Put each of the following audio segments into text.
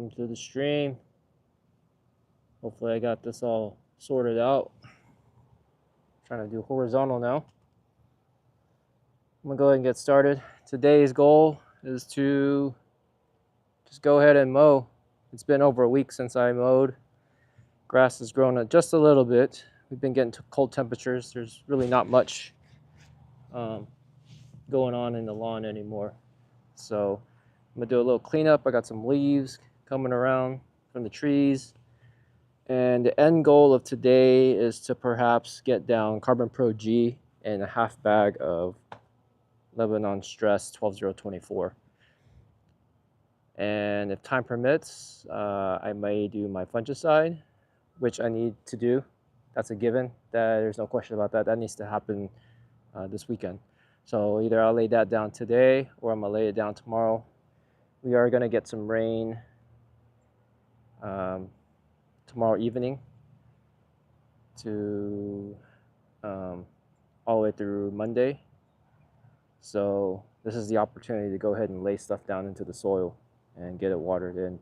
welcome to the stream. Hopefully I got this all sorted out. Trying to do horizontal now. I'm gonna go ahead and get started. Today's goal is to just go ahead and mow. It's been over a week since I mowed. Grass has grown just a little bit. We've been getting to cold temperatures. There's really not much going on in the lawn anymore. So I'm gonna do a little cleanup. I got some leaves coming around from the trees. And the end goal of today is to perhaps get down Carbon Pro G and a half bag of Lebanon Stress 12024. And if time permits, I may do my fungicide, which I need to do. That's a given. There's no question about that. That needs to happen this weekend. So either I'll lay that down today or I'm gonna lay it down tomorrow. We are gonna get some rain tomorrow evening to all the way through Monday. So this is the opportunity to go ahead and lay stuff down into the soil and get it watered in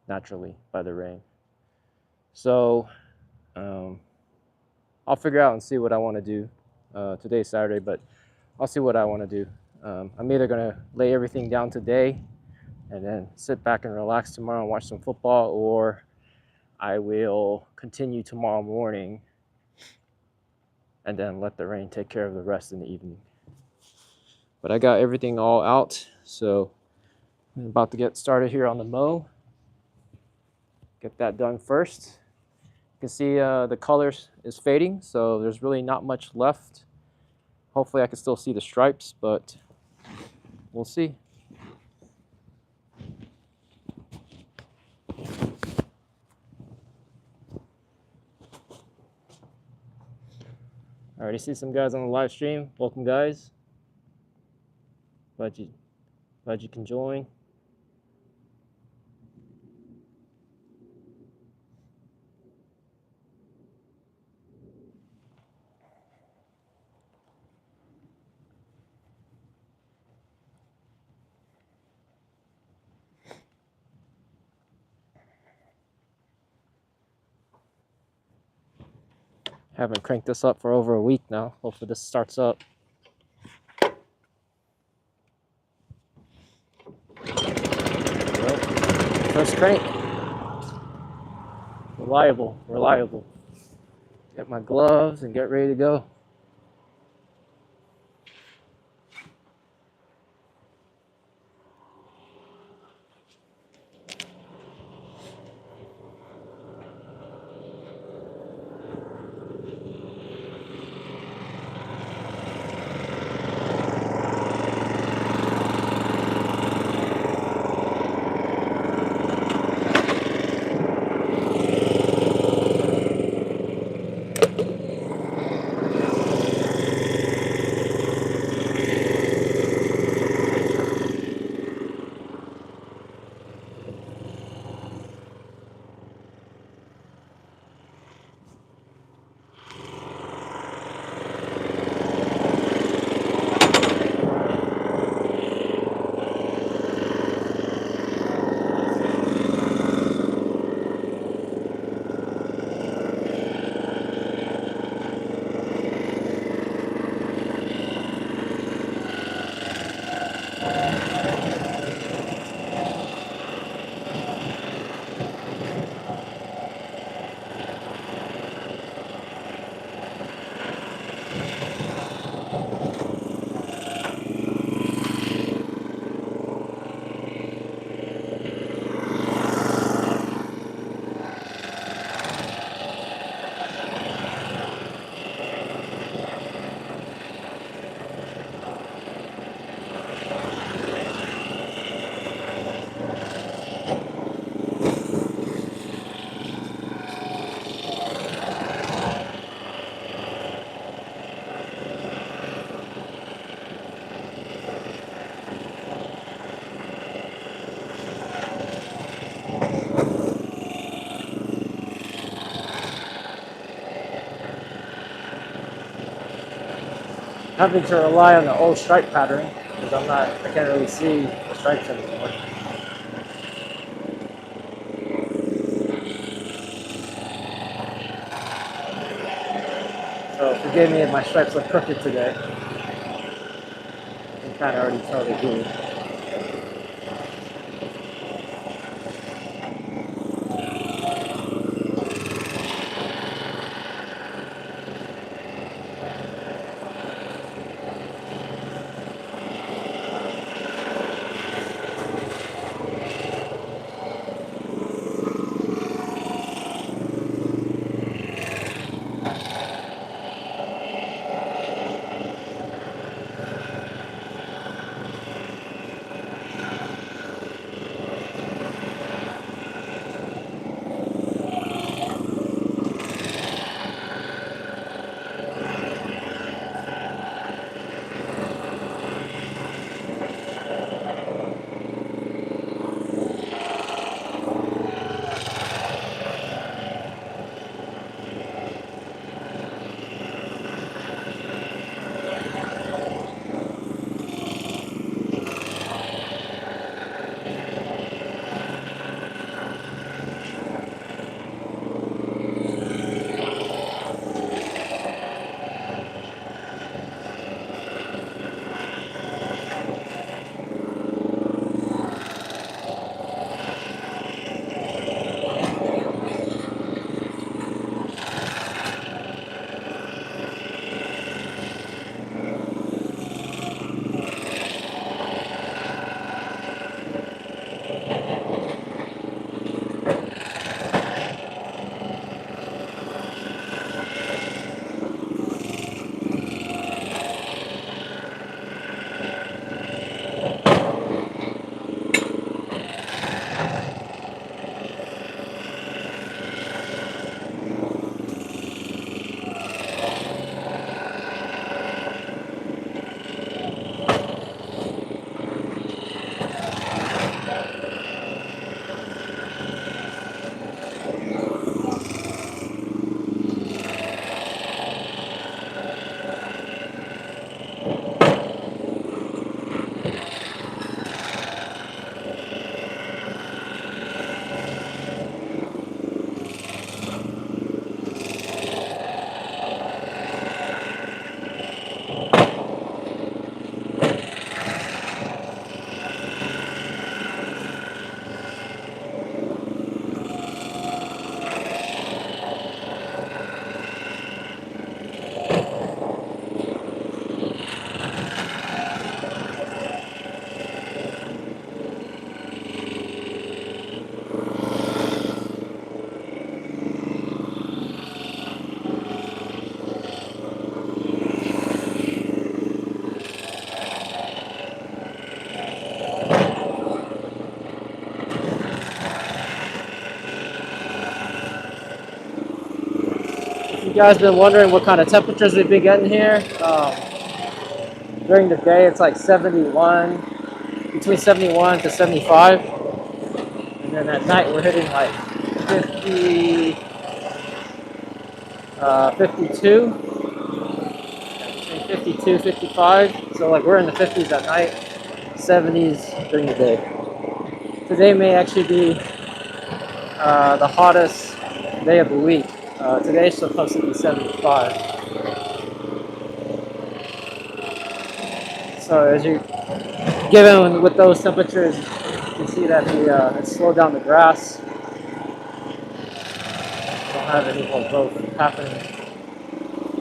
naturally by the rain. So I'll figure out and see what I want to do. Today's Saturday, but I'll see what I want to do. I'm either going to lay everything down today and then sit back and relax tomorrow and watch some football, or I will continue tomorrow morning and then let the rain take care of the rest in the evening. But I got everything all out, so I'm about to get started here on the mow. Get that done first. You can see the colors is fading, so there's really not much left. Hopefully I can still see the stripes, but we'll see. I already see some guys on the live stream. Welcome, guys. Glad you can join. Haven't cranked this up for over a week now. Hopefully this starts up. Well, first crank. Reliable. Get my gloves and get ready to go. Having to rely on the old stripe pattern because I can't really see the stripes anymore. Forgive me if my stripes look crooked today. You can kind of already tell they do. You guys been wondering what kind of temperatures we've been getting here. During the day, it's like 71, between 71 to 75. And then at night, we're hitting like 50, 52, between 52, 55. So like we're in the 50s at night, 70s during the day. Today may actually be the hottest day of the week. Today's supposed to be 75. So as you, given with those temperatures, you can see that it's slowed down the grass. We don't have any more growth happening.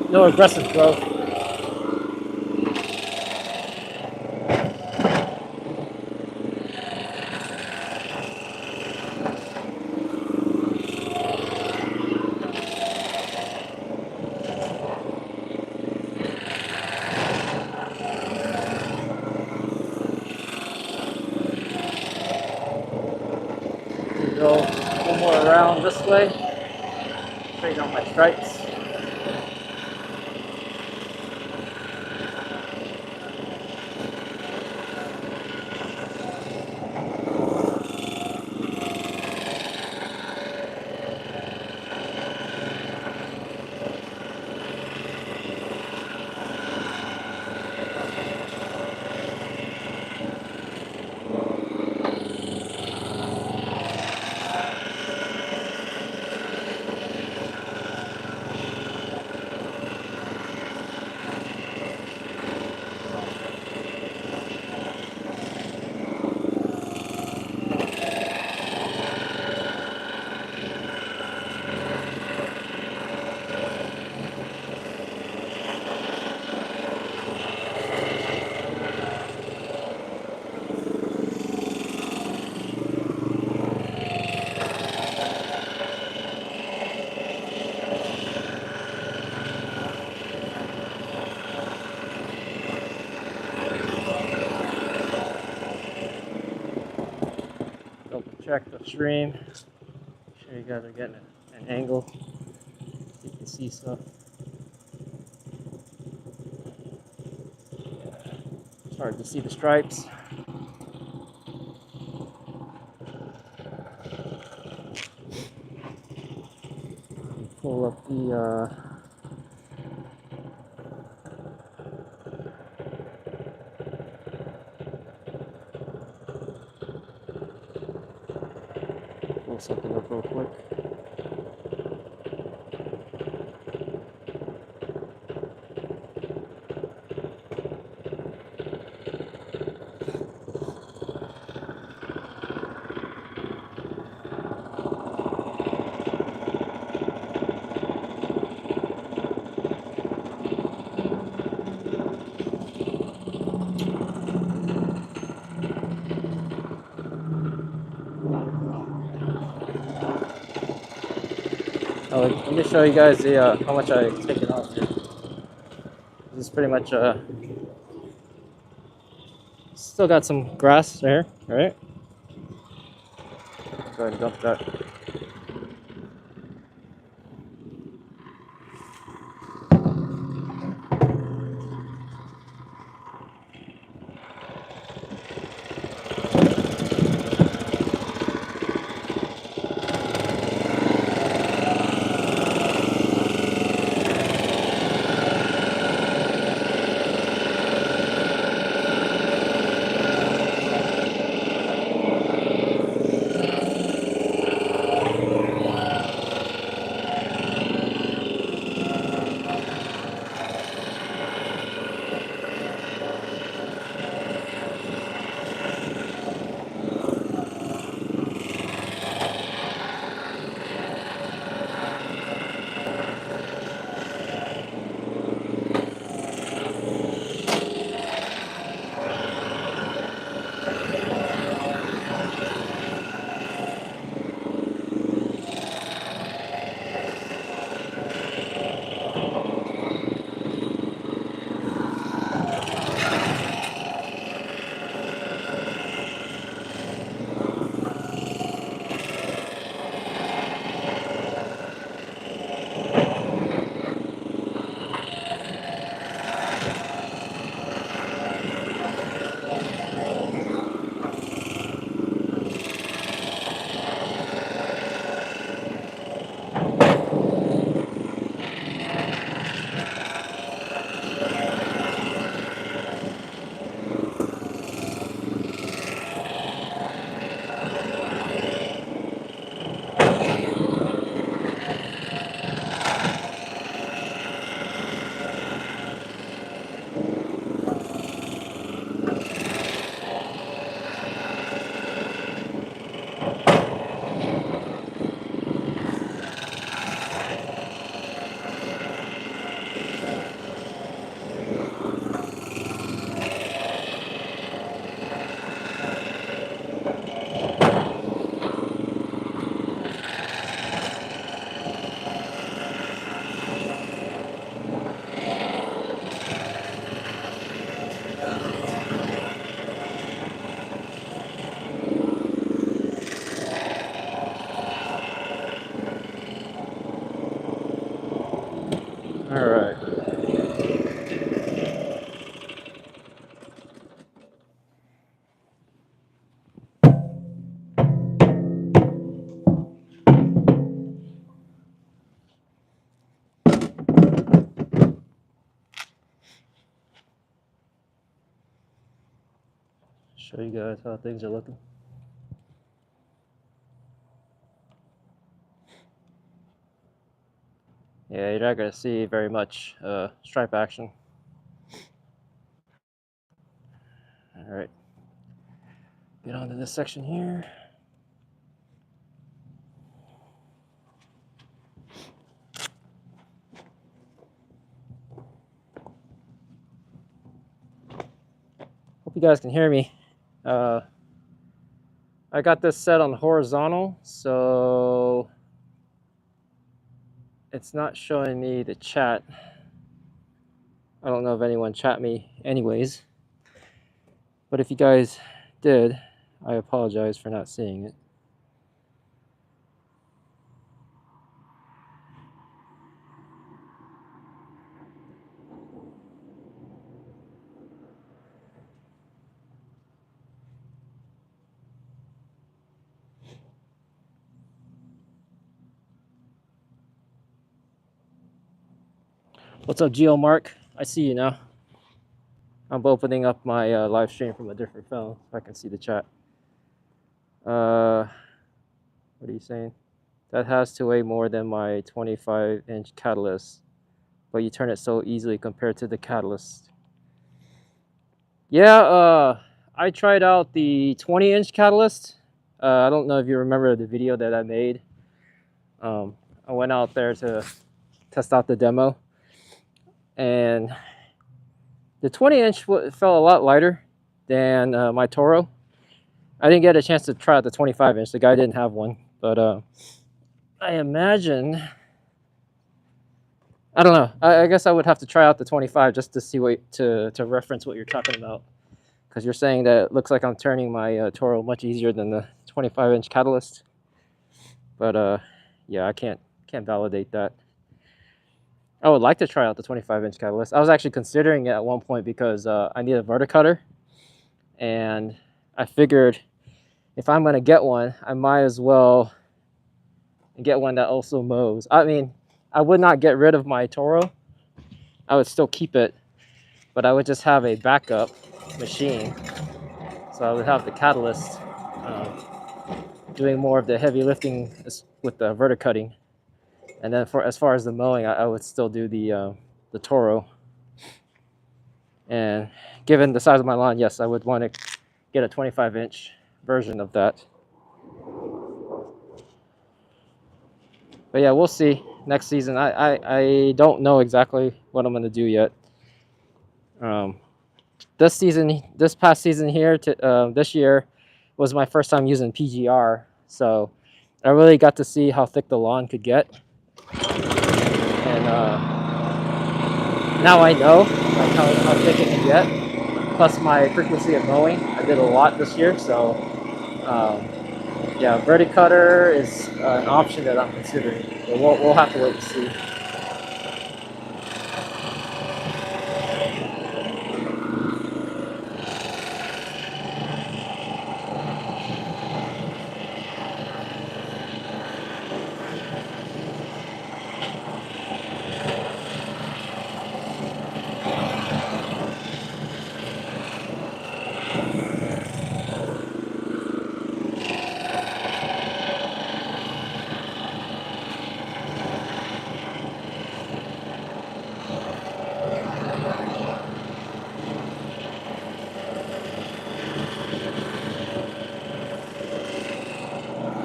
No aggressive growth. Go one more around this way, straighten out my stripes. double check the stream. Make sure you guys are getting an angle so you can see stuff. Starting to see the stripes. Pull up the pull something up real quick. Oh, let me show you guys the how much I taken off here. This is pretty much still got some grass there, right? Go ahead and dump that. All right. Show you guys how things are looking. Yeah, you're not going to see very much stripe action. All right, get onto this section here. Hope you guys can hear me. I got this set on horizontal, so it's not showing me the chat. I don't know if anyone chat me anyways, but if you guys did, I apologize for not seeing it. What's up, Geo Mark? I see you now. I'm opening up my live stream from a different phone so I can see the chat. What are you saying? That has to weigh more than my 25-inch catalyst, but you turn it so easily compared to the catalyst. Yeah, I tried out the 20-inch catalyst. I don't know if you remember the video that I made. I went out there to test out the demo, and the 20-inch felt a lot lighter than my Toro. I didn't get a chance to try out the 25-inch. The guy didn't have one, but I imagine, I don't know. I guess I would have to try out the 25 just to see to reference what you're talking about, because you're saying that it looks like I'm turning my Toro much easier than the 25-inch catalyst. But yeah, I can't validate that. I would like to try out the 25-inch catalyst. I was actually considering it at one point because I need a verticutter, and I figured if I'm going to get one, I might as well get one that also mows. I mean, I would not get rid of my Toro. I would still keep it, but I would just have a backup machine. So I would have the catalyst doing more of the heavy lifting with the verticutting. And then as far as the mowing, I would still do the Toro. And given the size of my lawn, yes, I would want to get a 25-inch version of that. But yeah, we'll see next season. I don't know exactly what I'm going to do yet. This past season here, this year was my first time using PGR. So I really got to see how thick the lawn could get. And now I know like how thick it can get. Plus my frequency of mowing. I did a lot this year, so yeah, verticutter is an option that I'm considering. But we'll have to wait and see.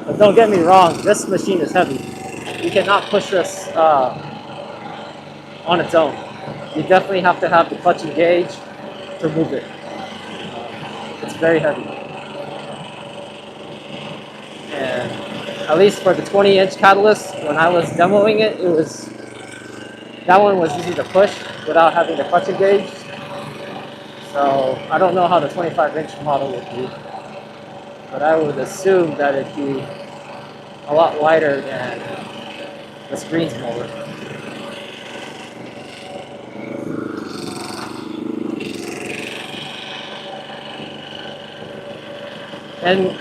But don't get me wrong, this machine is heavy. You cannot push this on its own. You definitely have to have the clutch engaged to move it. It's very heavy. And at least for the 20-inch catalyst, when I was demoing it, that one was easy to push without having the clutch engaged. So I don't know how the 25-inch model would be, but I would assume that it'd be a lot lighter than the screens mower. And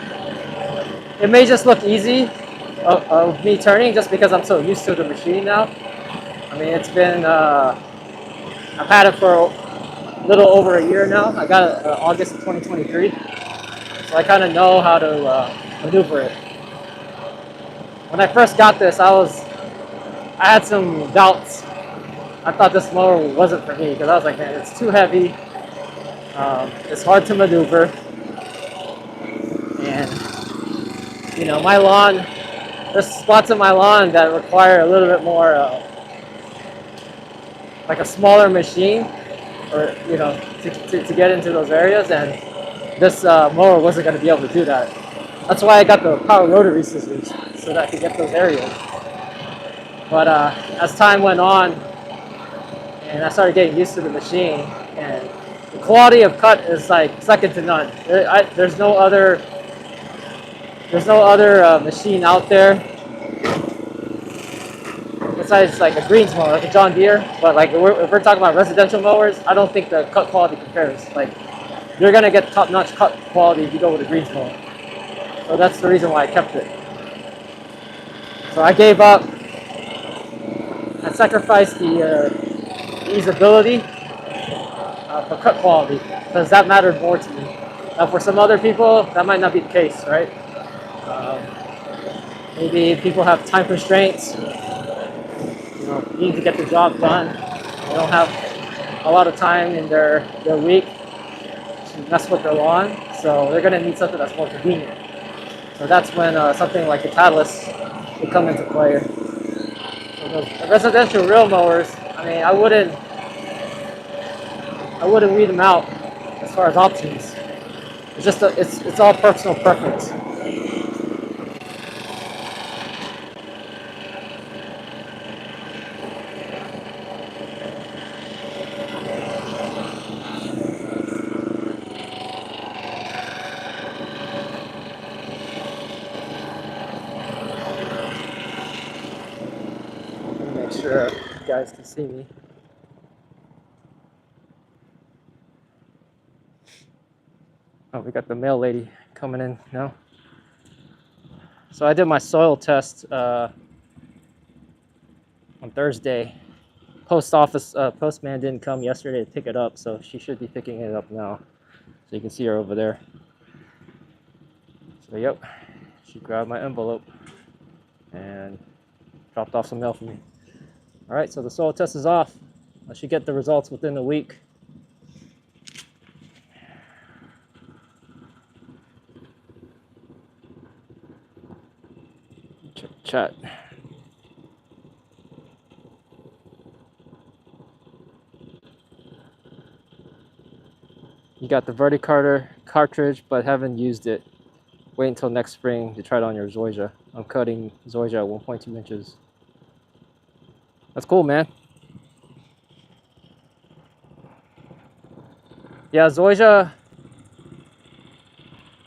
it may just look easy of me turning just because I'm so used to the machine now. I mean, it's been, I've had it for a little over a year now. I got it August of 2023. So I kind of know how to maneuver it. When I first got this, I had some doubts. I thought this mower wasn't for me because I was like, man, it's too heavy. It's hard to maneuver. And, you know, my lawn, there's spots in my lawn that require a little bit more, like a smaller machine, or, you know, to get into those areas. And this mower wasn't going to be able to do that. That's why I got the power rotary scissors, so that I could get those areas. But as time went on, and I started getting used to the machine, and the quality of cut is like second to none. There's no other machine out there besides like a greens mower, like a John Deere. But like if we're talking about residential mowers, I don't think the cut quality compares. Like you're gonna get top-notch cut quality if you go with a greens mower. So that's the reason why I kept it. So I gave up. I sacrificed the feasibility for cut quality, because that mattered more to me. Now, for some other people, that might not be the case, right? Maybe people have time constraints. You know, need to get the job done. They don't have a lot of time in their week to mess with their lawn, so they're going to need something that's more convenient. So that's when something like a catalyst would come into play. So those residential reel mowers, I mean, I wouldn't weed them out as far as options. It's just it's all personal preference. Make sure you guys can see me. Oh, we got the mail lady coming in now. So I did my soil test on Thursday. Postman didn't come yesterday to pick it up, so she should be picking it up now. So you can see her over there. So yep, she grabbed my envelope and dropped off some mail for me. All right, so the soil test is off. I should get the results within a week. Chat. You got the Verticarter cartridge, but haven't used it. Wait until next spring to try it on your zoysia. I'm cutting zoysia at 1.2 inches. That's cool, man. Yeah, zoysia.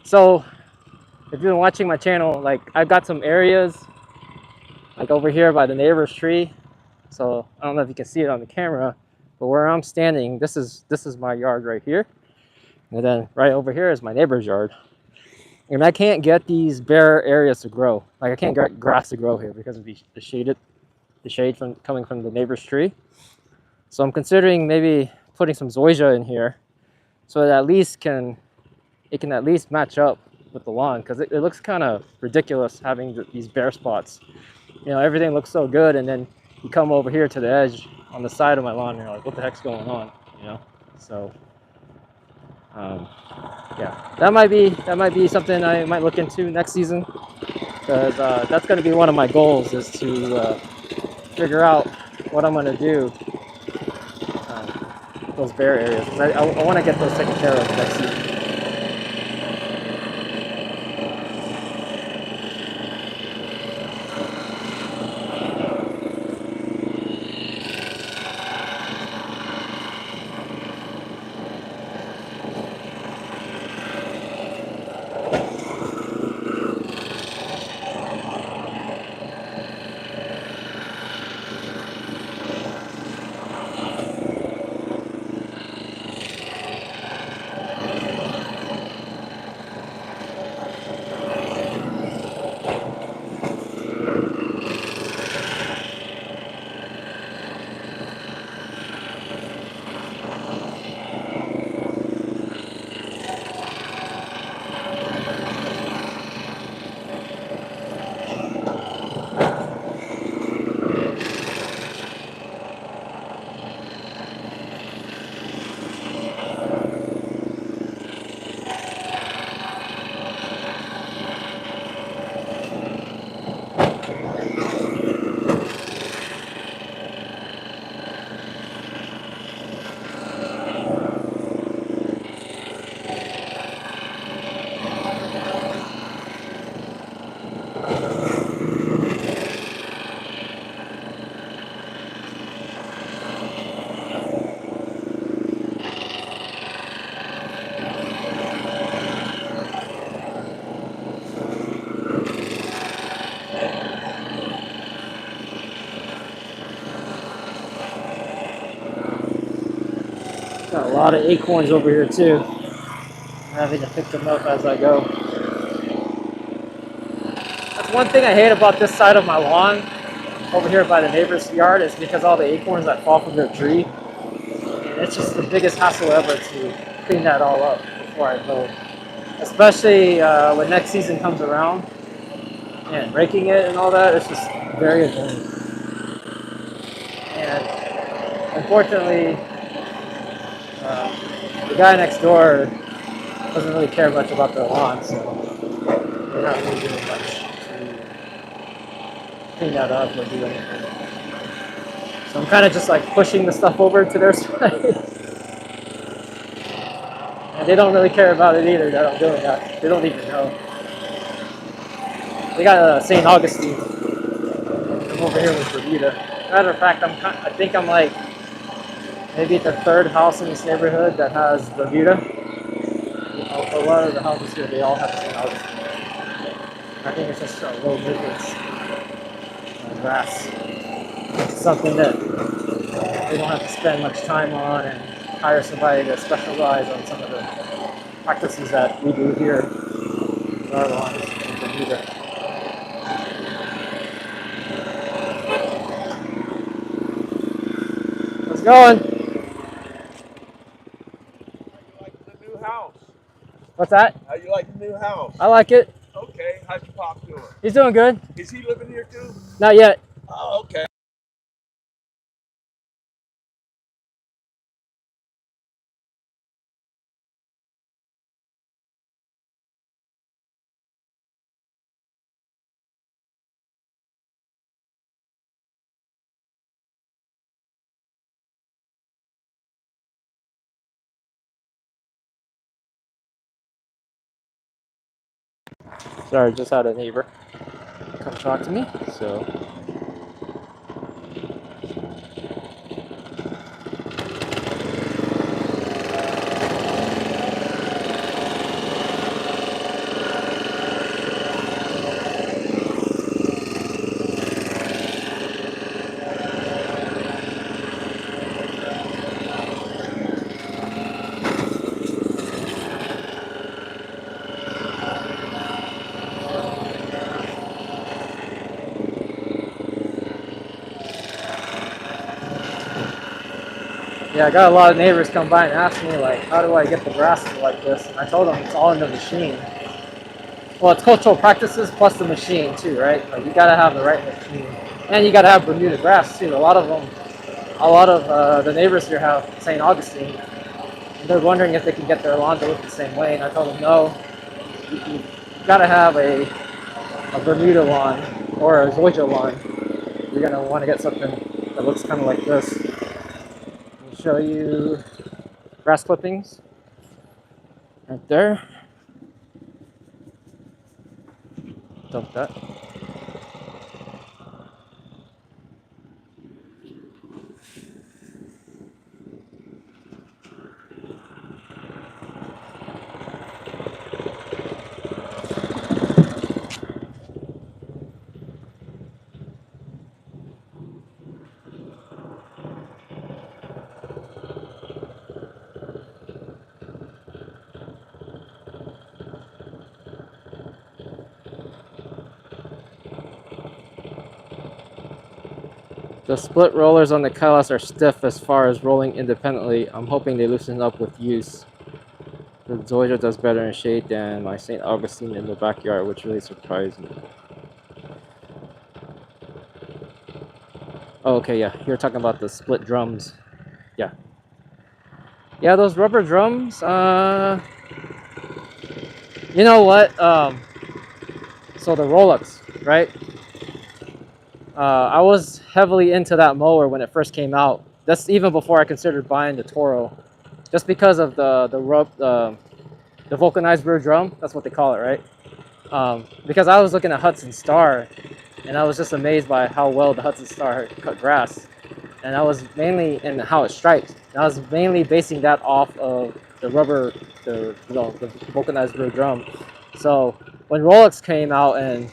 So, if you've been watching my channel, like I've got some areas, like over here by the neighbor's tree. So I don't know if you can see it on the camera, but where I'm standing, this is my yard right here, and then right over here is my neighbor's yard. And I can't get these bare areas to grow. Like I can't get grass to grow here because of the shade from coming from the neighbor's tree. So I'm considering maybe putting some zoysia in here, so that at least it can at least match up with the lawn, because it looks kind of ridiculous having these bare spots. You know, everything looks so good, and then you come over here to the edge on the side of my lawn and you're like, what the heck's going on, you know? So yeah, that might be something I might look into next season, because that's going to be one of my goals, is to figure out what I'm going to do those bare areas, because I want to get those taken care of next season. Got a lot of acorns over here too. I'm having to pick them up as I go. That's one thing I hate about this side of my lawn over here by the neighbor's yard, is because all the acorns that fall from their tree. it's just the biggest hassle ever to clean that all up before I mow. Especially when next season comes around and raking it and all that, it's just very annoying. And unfortunately, the guy next door doesn't really care much about the lawn, so we're not really doing much to clean that up or do anything. So I'm kind of just like pushing the stuff over to their side. And they don't really care about it either that I'm doing that. They don't even know. They got St. Augustine. I'm over here with Bermuda. Matter of fact, I think I'm like maybe the third house in this neighborhood that has Bermuda. A lot of the houses here, they all have St. Augustine. I think it's just a low maintenance grass. It's something that they don't have to spend much time on and hire somebody to specialize on some of the practices that we do here in our lawns in Bermuda. How's it going? How you like the new house? What's that? How you like the new house? I like it. Okay, how's your pop doing? He's doing good. Is he living here too? Not yet. Oh, okay. Sorry, just had a neighbor come talk to me, so. Yeah, I got a lot of neighbors come by and ask me, like, how do I get the grass like this? And I told them it's all in the machine. Well, it's cultural practices plus the machine too, right? Like, you gotta have the right machine. And you gotta have Bermuda grass too. A lot of the neighbors here have St. Augustine. And they're wondering if they can get their lawn to look the same way. And I told them, no, you gotta have a Bermuda lawn or a Zoysia lawn. You're gonna wanna get something that looks kind of like this. Show you grass clippings right there. Dump that. The split rollers on the Kailas are stiff as far as rolling independently. I'm hoping they loosen up with use. The Zoysia does better in shade than my St. Augustine in the backyard, which really surprised me. Oh, okay, yeah, you're talking about the split drums. Yeah. Yeah, those rubber drums, you know what? So the Rolex, right? I was heavily into that mower when it first came out. That's even before I considered buying the Toro, just because of the vulcanized rear drum. That's what they call it, right? Because I was looking at Hudson Star, and I was just amazed by how well the Hudson Star cut grass, and I was mainly in how it striped. And I was mainly basing that off of the rubber, the vulcanized rear drum. So when Rolex came out and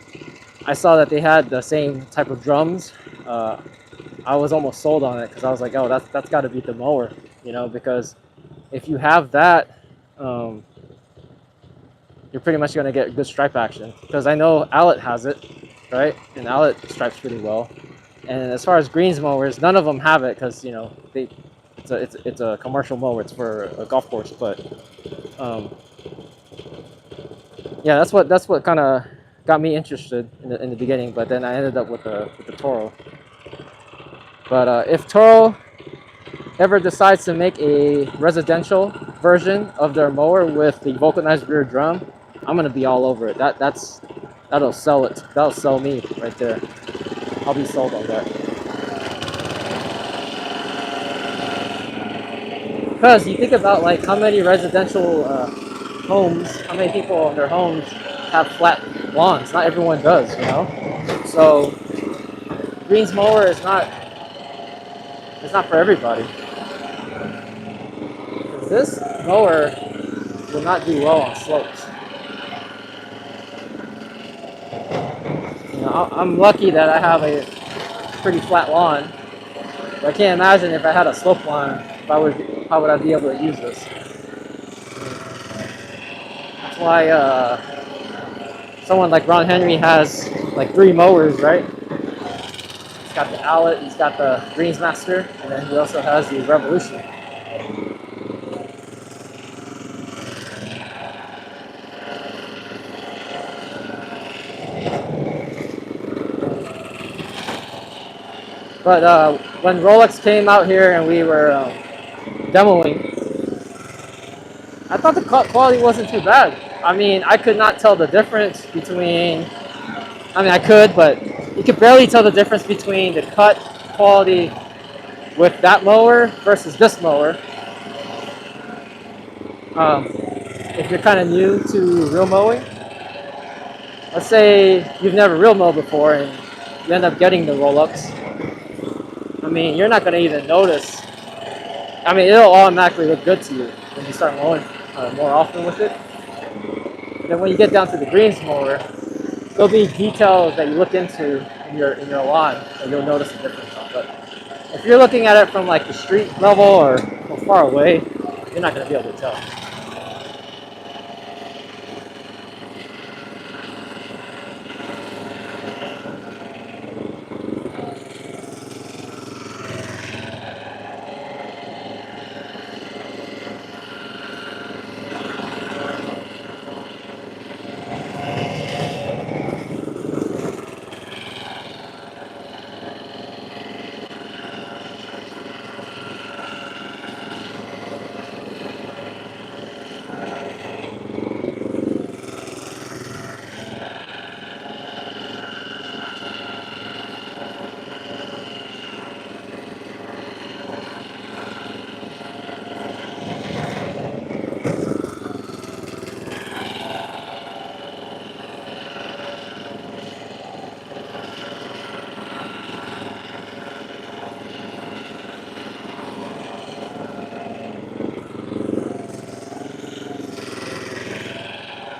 I saw that they had the same type of drums, I was almost sold on it because I was like, oh, that's got to beat the mower, you know, because if you have that, you're pretty much going to get good stripe action. Because I know Allet has it, right? And Allet stripes pretty well. And as far as greens mowers, none of them have it because, you know, It's a commercial mower. It's for a golf course, but yeah, that's what kind of got me interested in the beginning. But then I ended up with the Toro. But if Toro ever decides to make a residential version of their mower with the vulcanized rear drum, I'm gonna be all over it. That'll sell it. That'll sell me right there. I'll be sold on that. Because you think about like how many residential homes, how many people in their homes have flat lawns. Not everyone does, you know. So greens mower is not for everybody. This mower will not do well on slopes. You know, I'm lucky that I have a pretty flat lawn. But I can't imagine if I had a slope lawn, how would I be able to use this? That's why someone like Ron Henry has like 3 mowers, right? He's got the Owlet, he's got the Greensmaster, and then he also has the Revolution. But when Rolex came out here and we were demoing, I thought the cut quality wasn't too bad. I mean, I could not tell the difference between, I mean, I could, but you could barely tell the difference between the cut quality with that mower versus this mower. If you're kind of new to real mowing, let's say you've never real mowed before and you end up getting the Rolex. I mean, you're not going to even notice. I mean, it'll automatically look good to you when you start mowing more often with it. But then when you get down to the greens mower, there'll be details that you look into in your lawn and you'll notice the difference. But if you're looking at it from like the street level or from far away, you're not going to be able to tell.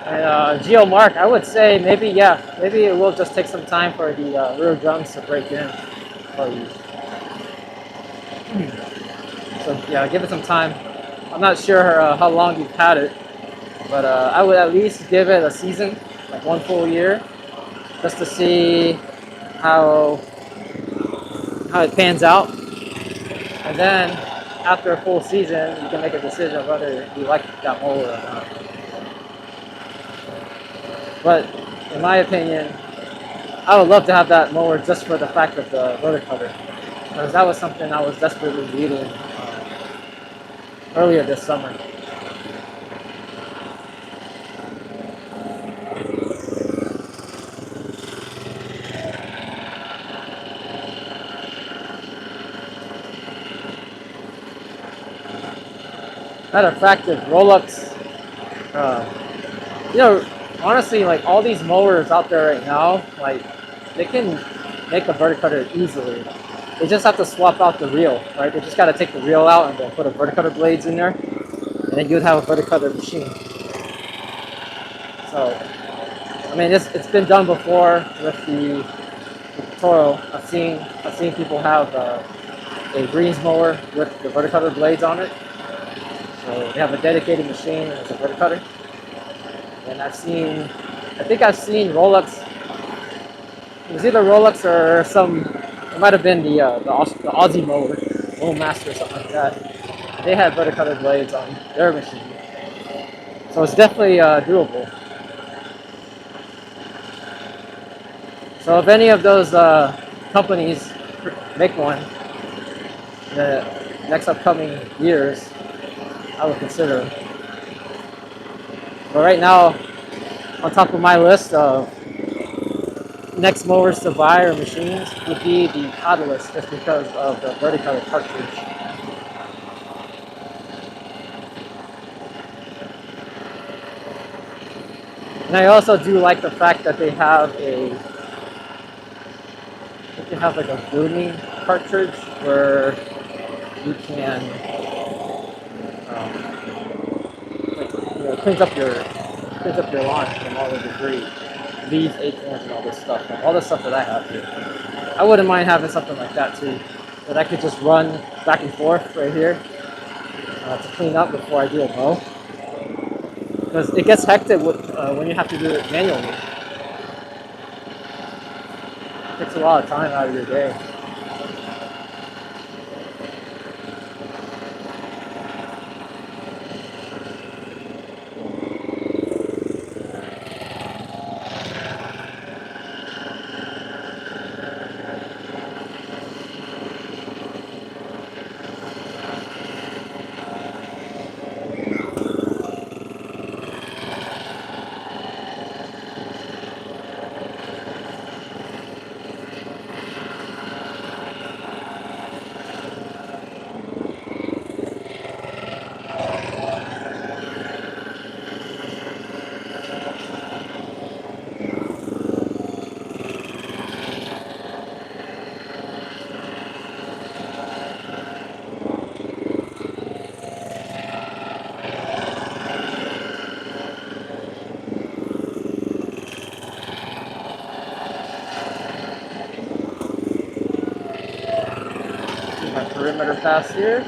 And Geo Mark, I would say maybe it will just take some time for the rear drums to break in for you. So yeah, give it some time. I'm not sure how long you've had it, but I would at least give it a season, like 1 full year, just to see how it pans out. And then after a full season, you can make a decision of whether you like that mower or not. But in my opinion, I would love to have that mower just for the fact of the rotor cutter, because that was something I was desperately needing earlier this summer. Matter of fact, if Rolex, you know, honestly, like all these mowers out there right now, like they can make a verticutter easily. They just have to swap out the reel, right? They just got to take the reel out and then put a verticutter blades in there, and then you'd have a verticutter machine. So, I mean, it's been done before with the Toro. I've seen people have a greens mower with the verticutter blades on it. So they have a dedicated machine and it's a verticutter. And I think I've seen Rolex. It was either Rolex or it might have been the Aussie mower, Old Master or something like that. they had verticolor blades on their machine. So it's definitely doable. So if any of those companies make one in the next upcoming years, I would consider them. But right now, on top of my list of next mowers to buy or machines would be the Catalyst, just because of the verticolor cartridge. And I also do like the fact that they have like a grooming cartridge where you can, like, cleans up your lawn from all the debris, leaves, acorns, and all this stuff. All the stuff that I have here. I wouldn't mind having something like that too, that I could just run back and forth right here to clean up before I do a mow. Because it gets hectic when you have to do it manually. It takes a lot of time out of your day. Do my perimeter pass here.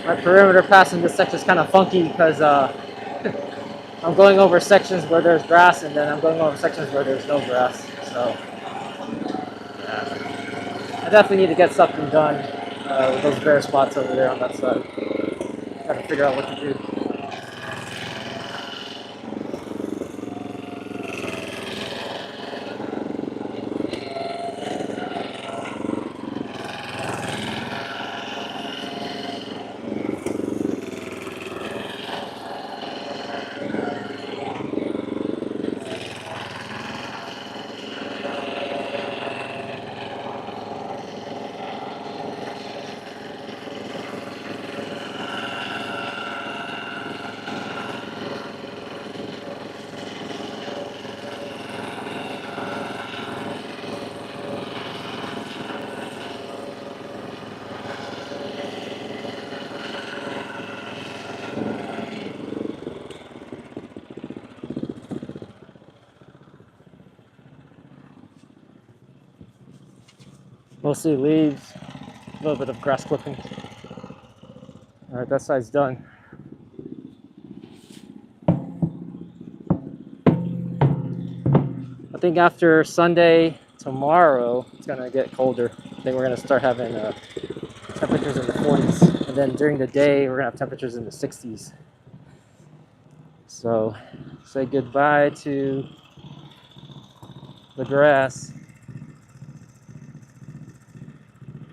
My perimeter pass in this section is kind of funky because I'm going over sections where there's grass, and then I'm going over sections where there's no grass. So yeah, I definitely need to get something done with those bare spots over there on that side. Got to figure out what to do. Mostly leaves, a little bit of grass clippings. All right, that side's done. I think after Sunday, tomorrow, it's gonna get colder. I think we're gonna start having temperatures in the 40s. And then during the day, we're gonna have temperatures in the 60s. So, say goodbye to the grass.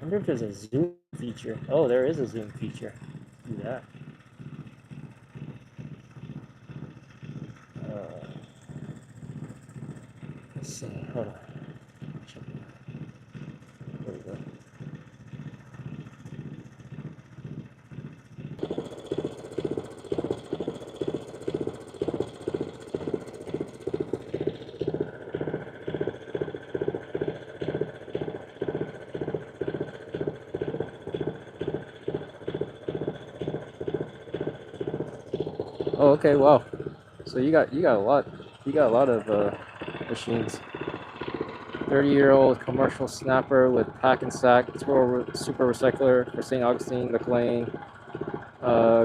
I wonder if there's a zoom feature. Oh, there is a zoom feature. Do that. Let's see. Hold on. There we go. Oh, okay. Wow. So you got a lot of machines. 30-year-old commercial snapper with pack and sack, super recycler for St. Augustine, McLean,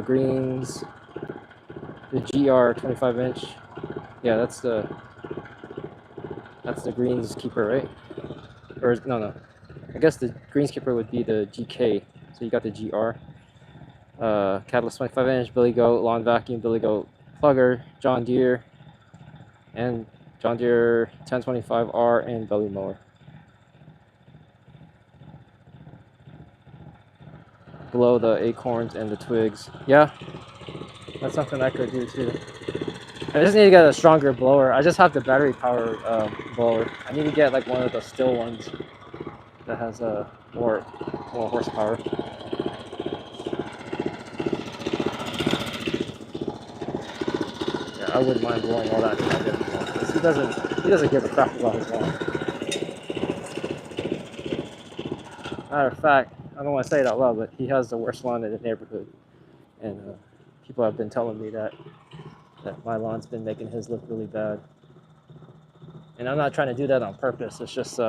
Greens, the GR 25-inch. Yeah, that's the That's the greenskeeper, right? Or no. I guess the greenskeeper would be the GK. So you got the GR. Catalyst 25-inch, Billy Goat, lawn vacuum, Billy Goat plugger, John Deere, and John Deere 1025R and belly mower. Below the acorns and the twigs. Yeah, that's something I could do too. I just need to get a stronger blower. I just have the battery power blower. I need to get like one of the still ones that has more horsepower. Yeah, I wouldn't mind blowing all that. He doesn't give a crap about his lawn. Matter of fact, I don't want to say it out loud, but he has the worst lawn in the neighborhood, and people have been telling me that my lawn's been making his look really bad. And I'm not trying to do that on purpose. It's just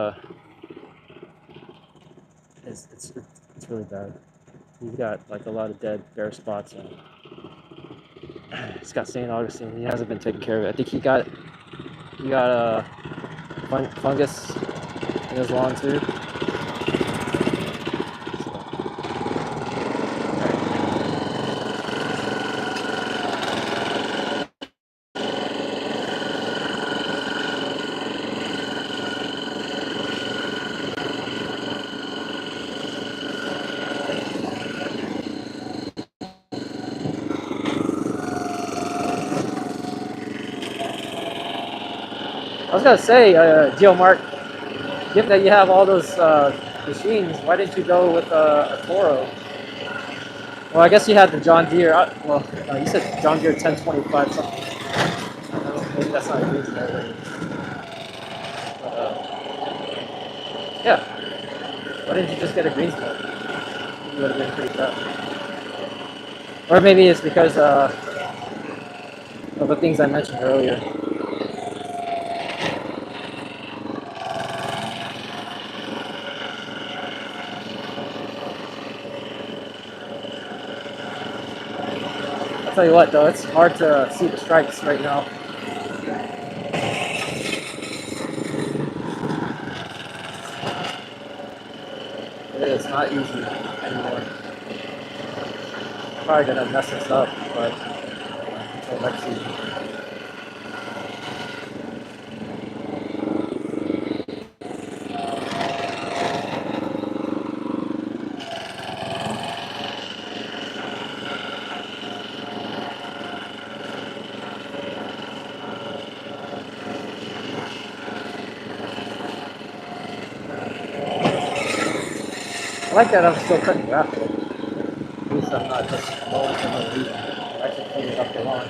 it's really bad. He's got like a lot of dead bare spots, and he's got St. Augustine. He hasn't been taking care of it. I think he got fungus in his lawn too. I was gonna say, Mark, given that you have all those machines, why didn't you go with a Toro? Well, I guess you had the John Deere. You said John Deere 1025 something. I don't know, maybe that's not a good thing. Yeah. Why didn't you just get a green smoke? You would have been pretty tough. Or maybe it's because of the things I mentioned earlier. I'll tell you what, though, it's hard to see the stripes right now. It's not easy anymore. Probably gonna mess this up, but let's see. I like that I'm still cutting grass. At least I'm not just mowing for no reason. I'm actually cleaning up the lawn.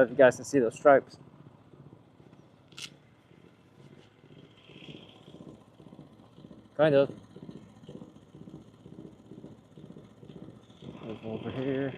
know if you guys can see those stripes. Kind of. Move over here.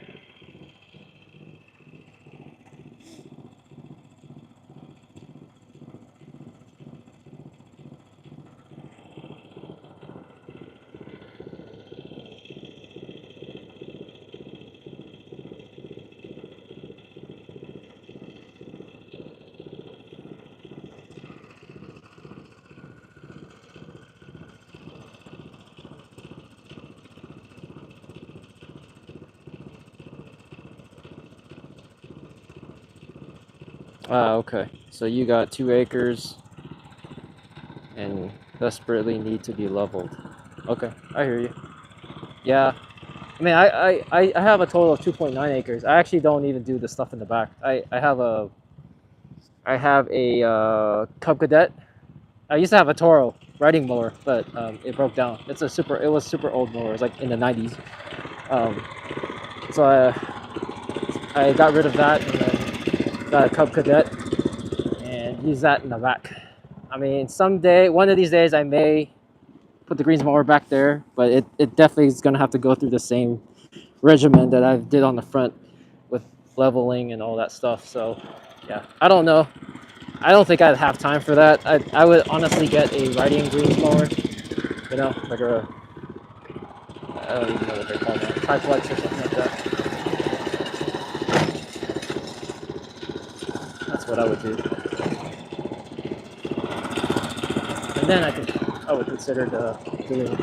Okay. So you got 2 acres and desperately need to be leveled. Okay, I hear you. Yeah. I mean, I have a total of 2.9 acres. I actually don't even do the stuff in the back. I have a Cub Cadet. I used to have a Toro riding mower, but it broke down. It was super old mower. It was like in the 90s. So I got rid of that and then got a Cub Cadet and use that in the back. I mean, someday, one of these days, I may put the greens mower back there, but it definitely is going to have to go through the same regimen that I did on the front with leveling and all that stuff. So yeah, I don't know. I don't think I'd have time for that. I would honestly get a riding greens mower, you know, like a, I don't even know what they call that, Turfplex or something like that. That's what I would do. And then I would consider doing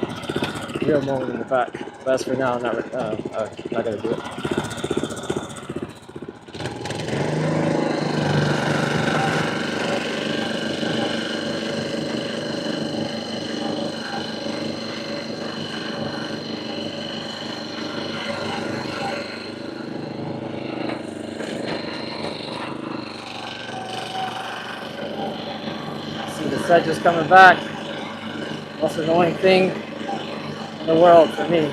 real mowing in the back. But as for now, I'm not gonna do it. See the sedge is coming back. Most annoying thing in the world for me.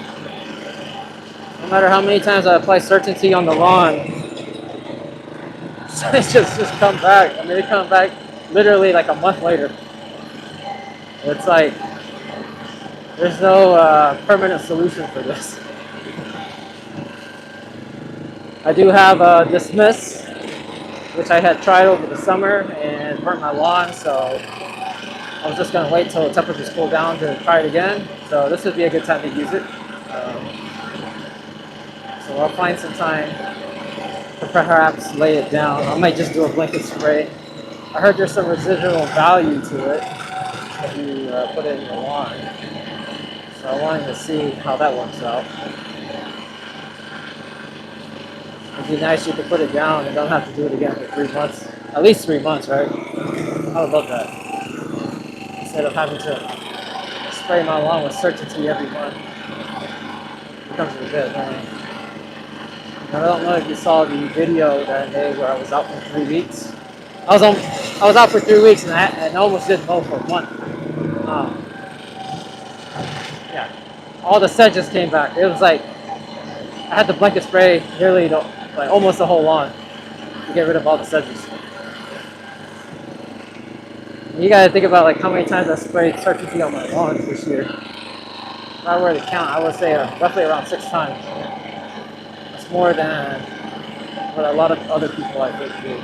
No matter how many times I apply certainty on the lawn, it just come back. I mean, they come back literally like a month later. It's like there's no permanent solution for this. I do have a Dismiss, which I had tried over the summer and burnt my lawn, so I was just gonna wait till temperatures cool down to try it again. So this would be a good time to use it. So I'll find some time to perhaps lay it down. I might just do a blanket spray. I heard there's some residual value to it if you put it in your lawn. So I wanted to see how that works out. It'd be nice you could put it down and don't have to do it again for 3 months. At least 3 months, right? I would love that. Instead of having to spray my lawn with certainty every month. It becomes a bit annoying. I don't know if you saw the video that I made where I was out for 3 weeks. I was out for 3 weeks and I almost didn't mow for a month. Yeah, all the sedge just came back. It was like I had the blanket spray nearly like almost the whole lawn to get rid of all the sedges. You gotta think about like how many times I sprayed certainty on my lawn this year. If I were to count, I would say roughly around 6 times. That's more than what a lot of other people I think do.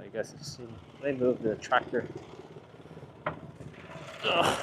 You guys have seen, they moved the tractor. Ugh.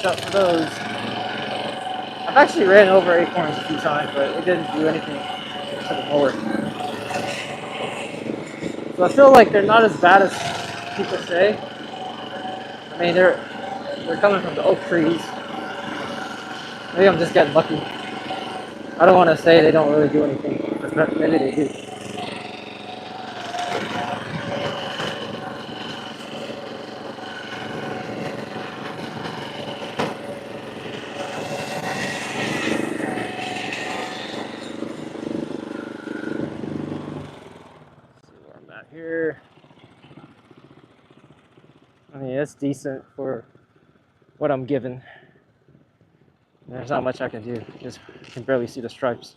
out for those. I've actually ran over acorns a few times, but it didn't do anything to the mower. So I feel like they're not as bad as people say. I mean, they're coming from the oak trees. Maybe I'm just getting lucky. I don't want to say they don't really do anything, but maybe they do. Here, I mean, it's decent for what I'm given. There's not much I can do. Just you can barely see the stripes.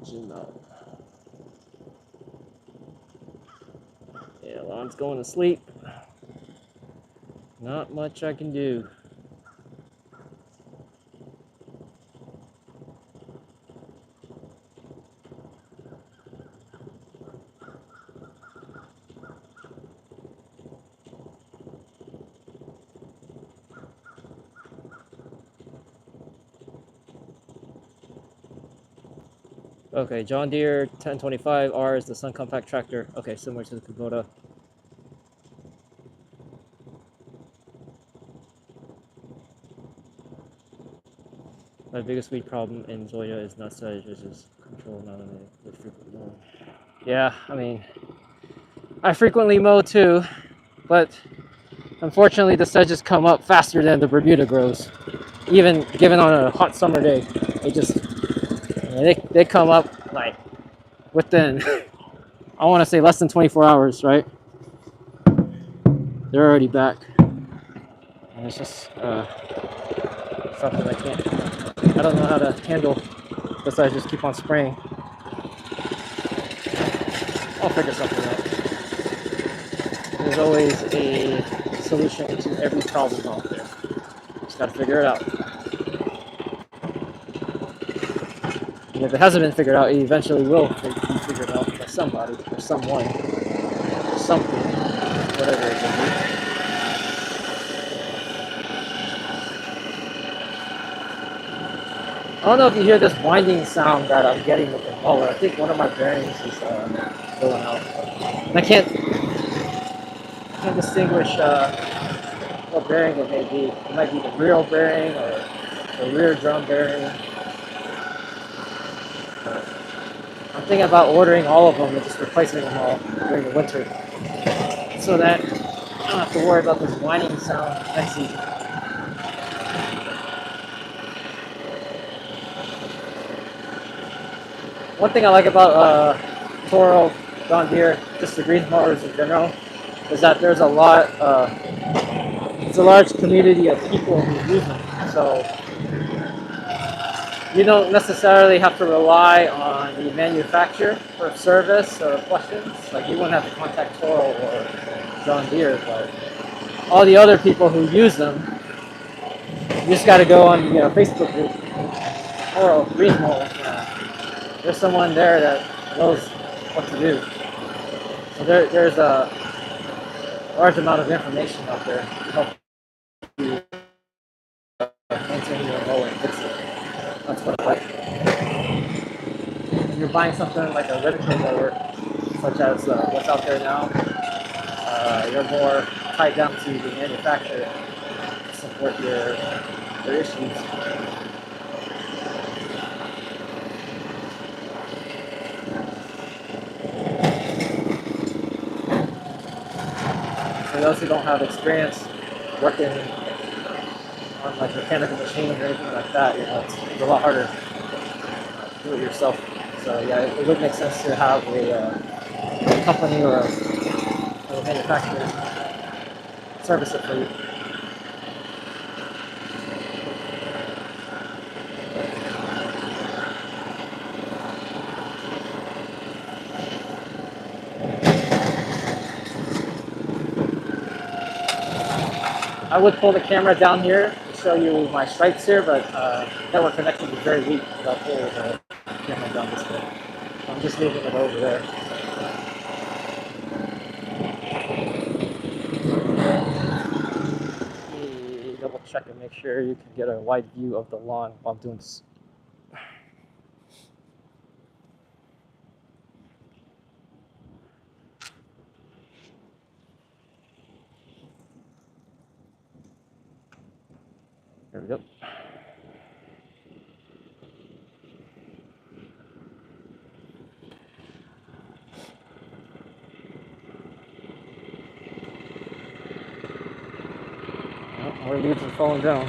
Zoom out. Yeah, Lon's going to sleep. Not much I can do. Okay, John Deere 1025R is the Sun Compact tractor. Okay, similar to the Kubota. My biggest weed problem in Zoya is nut sedge, which is control not with frequent mowing. Yeah, I mean, I frequently mow too, but unfortunately the sedges come up faster than the Bermuda grows. Even given on a hot summer day, they come up like within, I want to say less than 24 hours, right? They're already back. And it's just something I don't know how to handle, besides just keep on spraying. I'll figure something out. There's always a solution to every problem out there. Just gotta figure it out. And if it hasn't been figured out, it eventually will be figured out by somebody, or someone, or something, whatever it may be. I don't know if you hear this winding sound that I'm getting with the mower. I think one of my bearings is going out. And I can't distinguish what bearing it may be. It might be the rear bearing or the rear drum bearing. I'm thinking about ordering all of them and just replacing them all during the winter, so that I don't have to worry about this whining sound next season. One thing I like about Toro, John Deere, just the greens mowers in general, is that there's a lot, it's a large community of people who use them. So you don't necessarily have to rely on the manufacturer for service or questions. Like you wouldn't have to contact Toro or John Deere, but all the other people who use them, you just got to go on the Facebook group, Toro, greens mowers. There's someone there that knows what to do. So there's a large amount of information out there to help you maintain your mower and fix it. That's what I like. When you're buying something like a Lebanon mower, such as what's out there now, you're more tied down to the manufacturer to support your issues. For those who don't have experience working on like mechanical machines or anything like that, it's a lot harder to do it yourself. So yeah, it would make sense to have a company or a manufacturer service it for you. I would pull the camera down here to show you my stripes here, but network connection is very weak. So I'll pull the camera down this way. So I'm just moving it over there. double check and make sure you can get a wide view of the lawn while doing this. There we go. Oh, more leaves are falling down.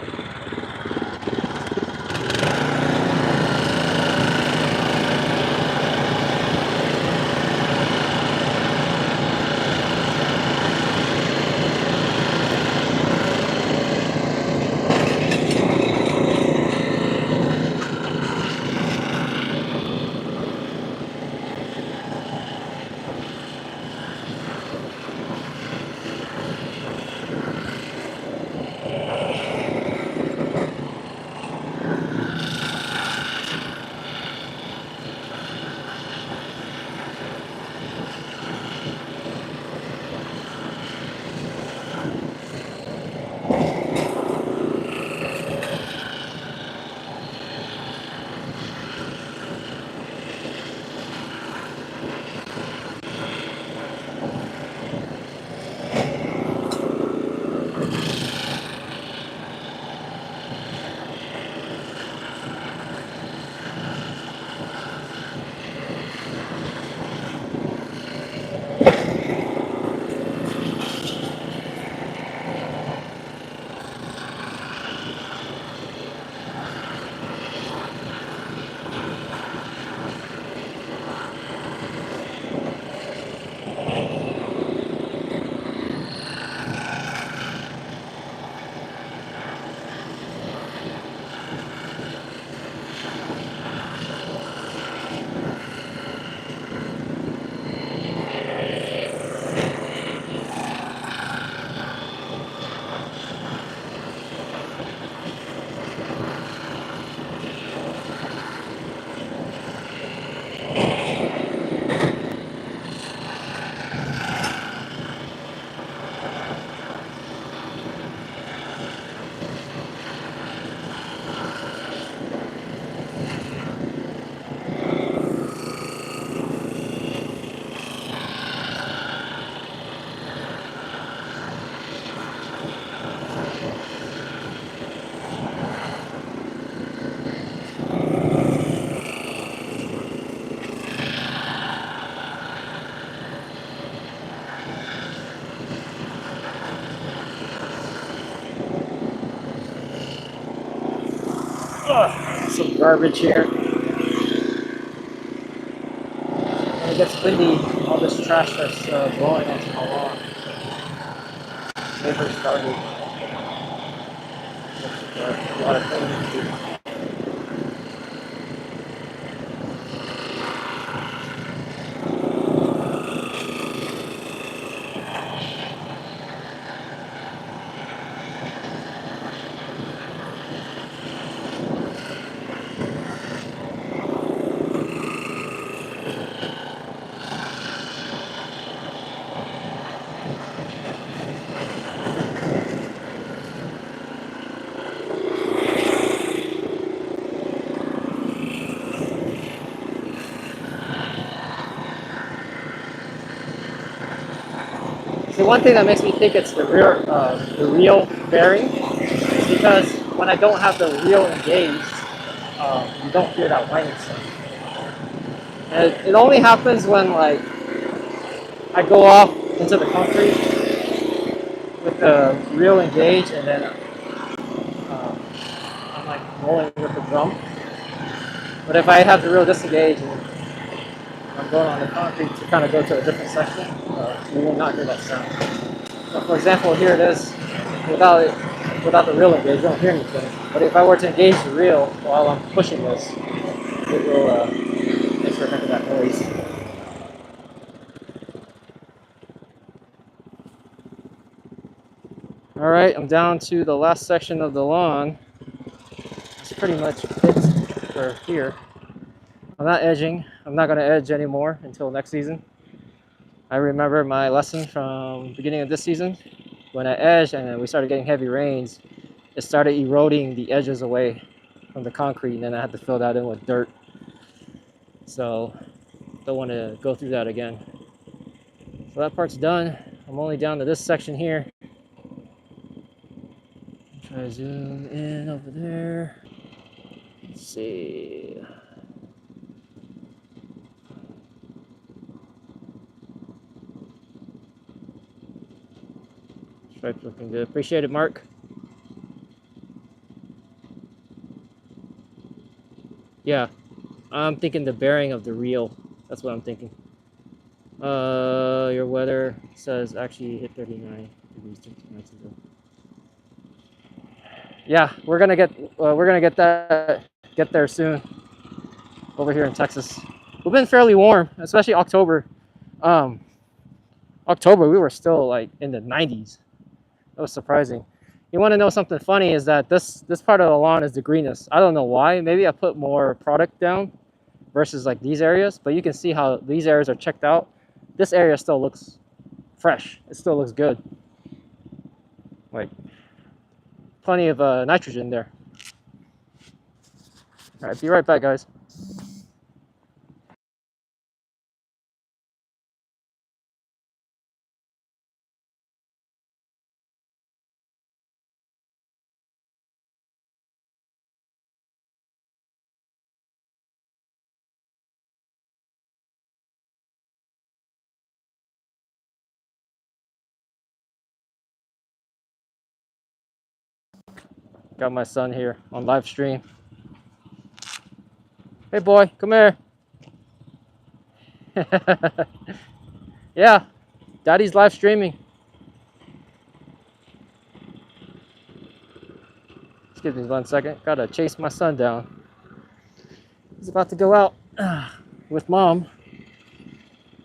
Some garbage here. When it gets windy, all this trash starts blowing onto my lawn. Neighbors started. A lot of cleaning to do. The one thing that makes me think it's the reel bearing is because when I don't have the reel engaged, you don't hear that whining sound. And it only happens when like I go off into the concrete with the reel engaged, and then I'm like rolling with the drum. But if I have the reel disengaged and I'm going on the concrete to kind of go to a different section, you will not hear that sound. So for example, here it is, without the reel engaged, you don't hear anything. But if I were to engage the reel while I'm pushing this, it will make sure I hear that noise. All right, I'm down to the last section of the lawn. That's pretty much it for here. I'm not edging. I'm not going to edge anymore until next season. I remember my lesson from the beginning of this season. When I edged and we started getting heavy rains, it started eroding the edges away from the concrete, and then I had to fill that in with dirt. So don't want to go through that again. So that part's done. I'm only down to this section here. Try to zoom in over there. Let's see. Stripe's looking good. Appreciate it, Mark. Yeah, I'm thinking the bearing of the reel. That's what I'm thinking. Your weather says actually hit 39 degrees 2 nights ago. Yeah, we're gonna get there soon over here in Texas. We've been fairly warm, especially October. October we were still like in the 90s. That was surprising. You want to know something funny is that this part of the lawn is the greenest. I don't know why. Maybe I put more product down versus like these areas, but you can see how these areas are checked out. This area still looks fresh. It still looks good. Like plenty of nitrogen there. All right, be right back, guys. Got my son here on live stream. Hey boy, come here. Yeah, daddy's live streaming. Just give me 1 second. Gotta chase my son down. He's about to go out with mom.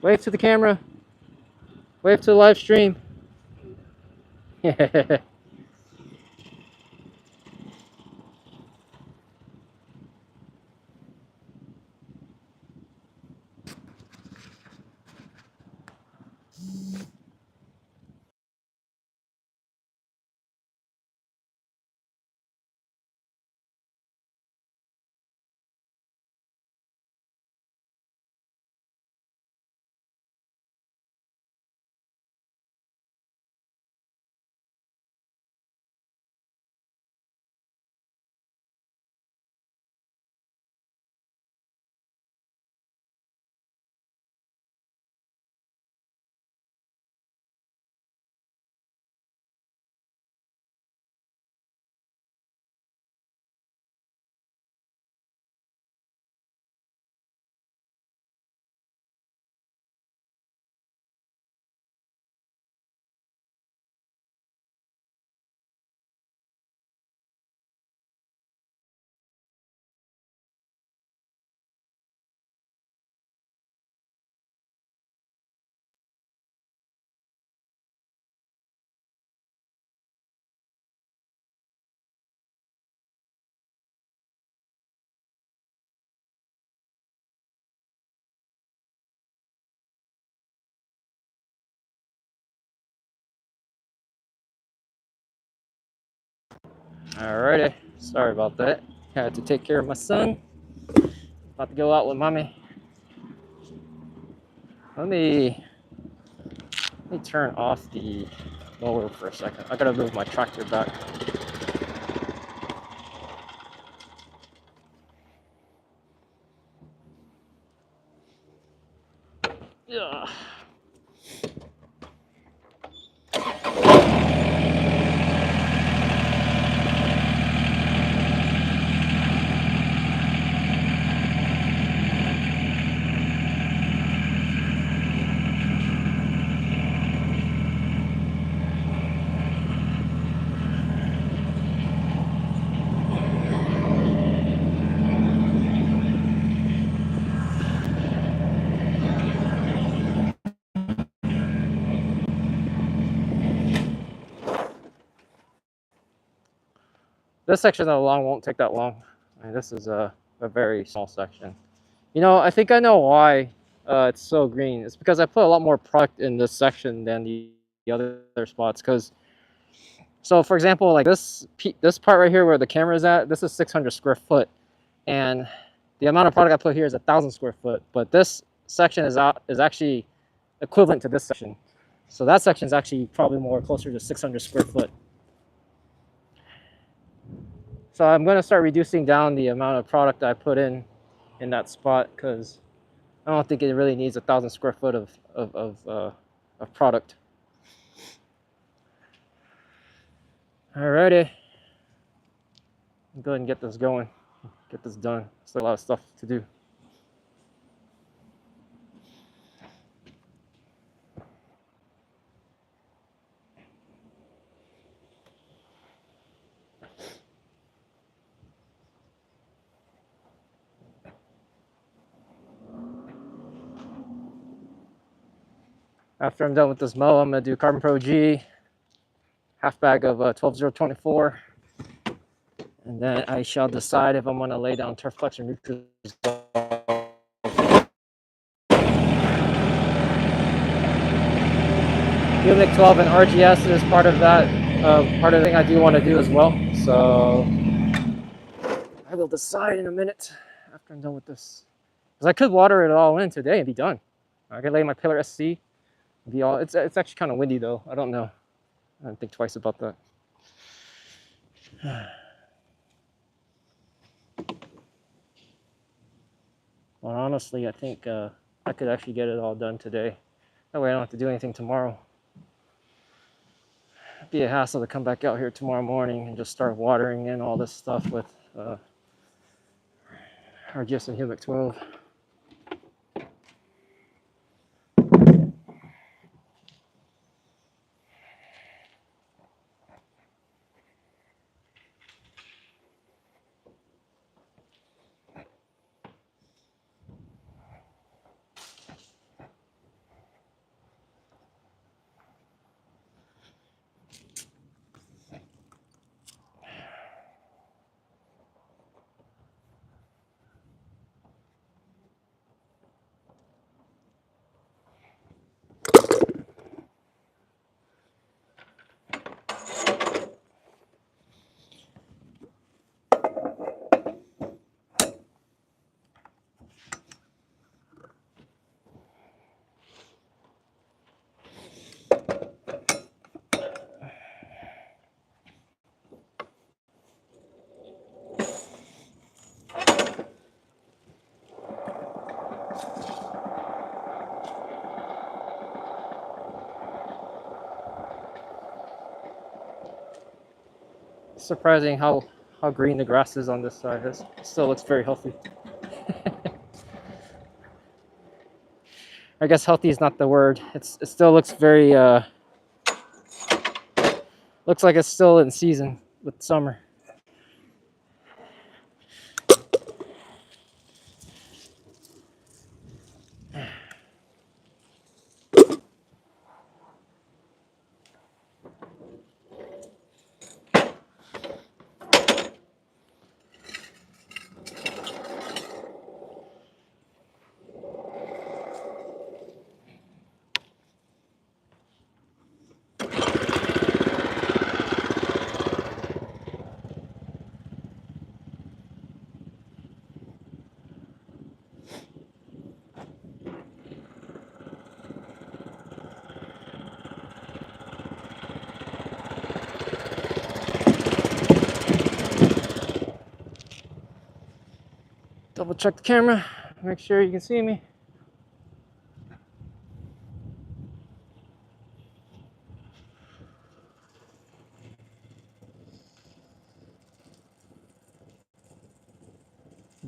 Wave to the camera. Wave to the live stream. Alrighty, sorry about that. Had to take care of my son. About to go out with mommy. Let me turn off the mower for a second. I gotta move my tractor back. Yeah. This section of the lawn won't take that long. I mean, this is a very small section. You know, I think I know why it's so green. It's because I put a lot more product in this section than the other spots. Because So for example, like this part right here where the camera is at, this is 600 square foot, and the amount of product I put here is 1,000 square foot. But this section is actually equivalent to this section. So that section is actually probably more closer to 600 square foot. So I'm going to start reducing down the amount of product I put in that spot, because I don't think it really needs 1,000 square foot of product. Alrighty, go ahead and get this going, get this done. Still a lot of stuff to do. After I'm done with this mow, I'm going to do Carbon Pro G, half bag of 12024, and then I shall decide if I'm going to lay down Turfplex or Nutrisolve. Humic12 and RGS is part of that, part of the thing I do want to do as well. So I will decide in a minute after I'm done with this, because I could water it all in today and be done. I could lay my pillar SC. Be all. It's actually kind of windy though. I don't know. I didn't think twice about that. Well, honestly, I think I could actually get it all done today. That way I don't have to do anything tomorrow. It'd be a hassle to come back out here tomorrow morning and just start watering in all this stuff with RGS and Humic12. Surprising how green the grass is on this side. It still looks very healthy. I guess healthy is not the word. It still looks very looks like it's still in season with summer. Double check the camera, make sure you can see me.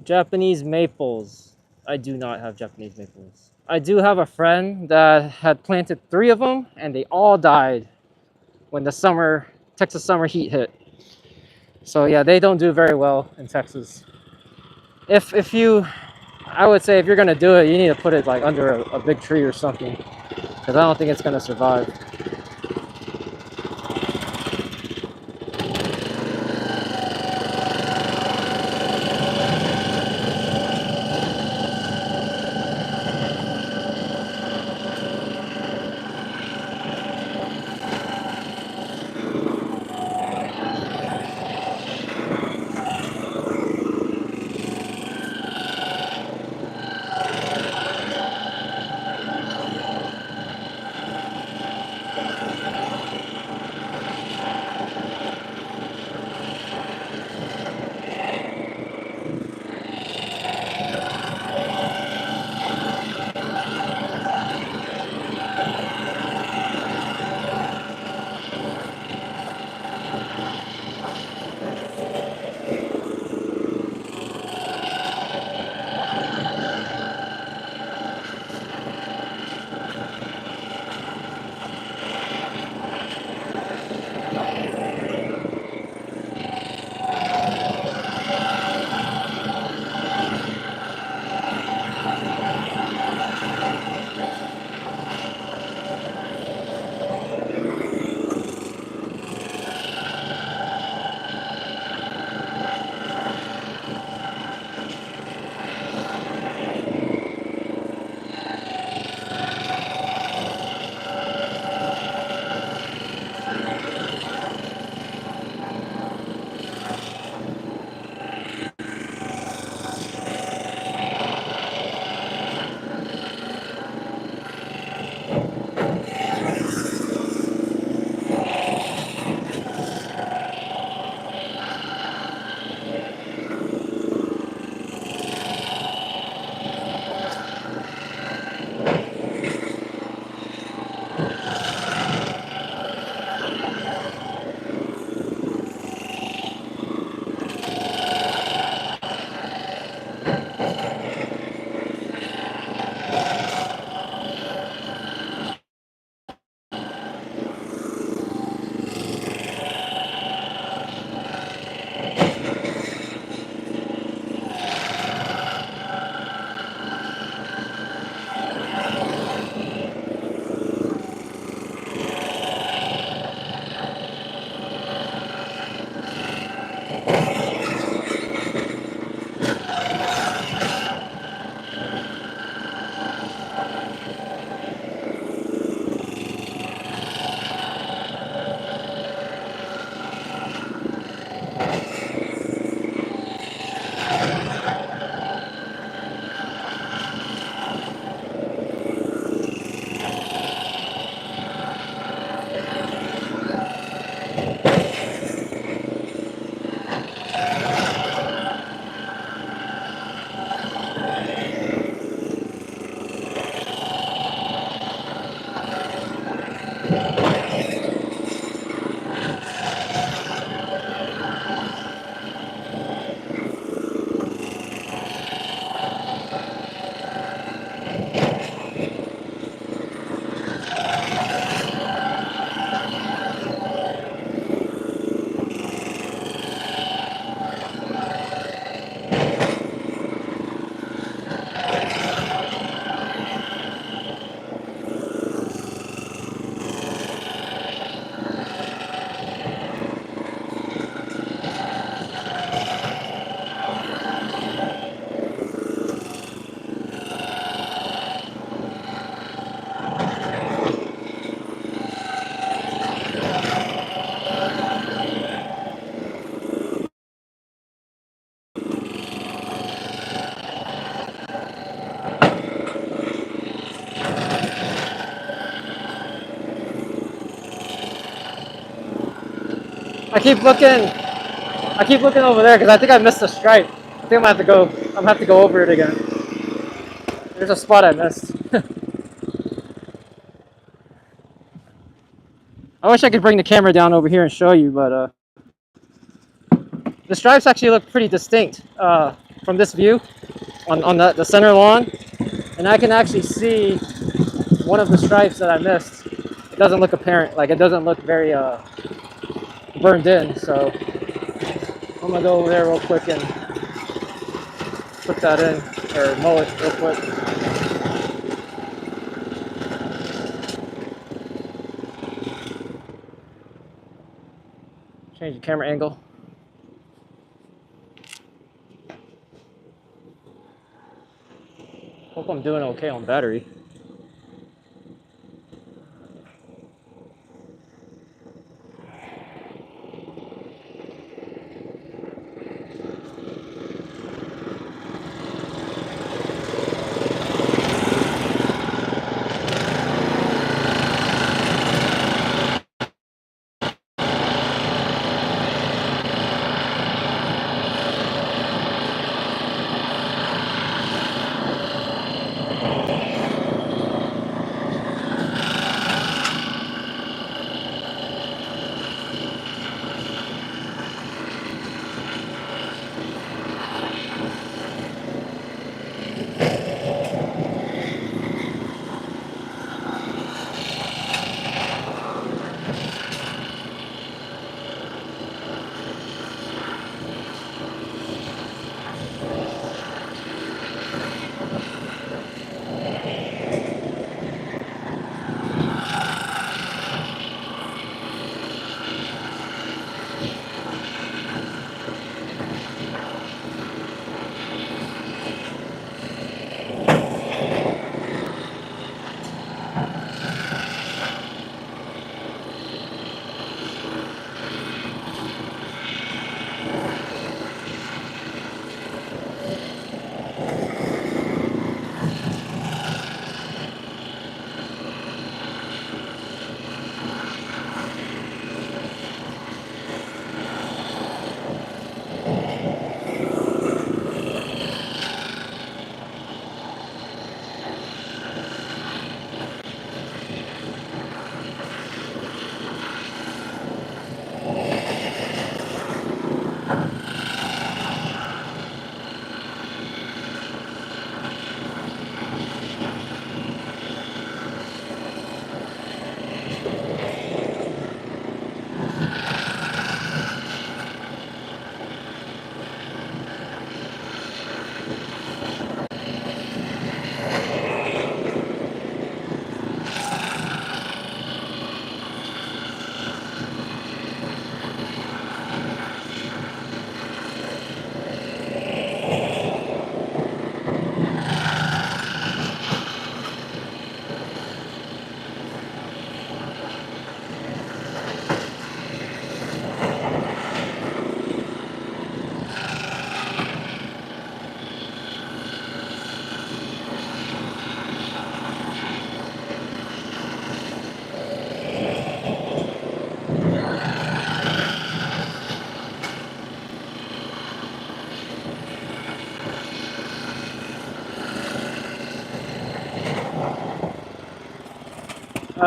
Japanese maples. I do not have Japanese maples. I do have a friend that had planted 3 of them and they all died when the Texas summer heat hit. So yeah, they don't do very well in Texas. I would say if you're gonna do it, you need to put it like under a big tree or something, because I don't think it's gonna survive. I keep looking over there because I think I missed a stripe. I think I'm gonna have to go over it again. There's a spot I missed. I wish I could bring the camera down over here and show you, but the stripes actually look pretty distinct from this view on the center lawn, and I can actually see one of the stripes that I missed. It doesn't look apparent, like it doesn't look very burned in, so I'm gonna go over there real quick and put that in, or mow it real quick. Change the camera angle. Hope I'm doing okay on battery.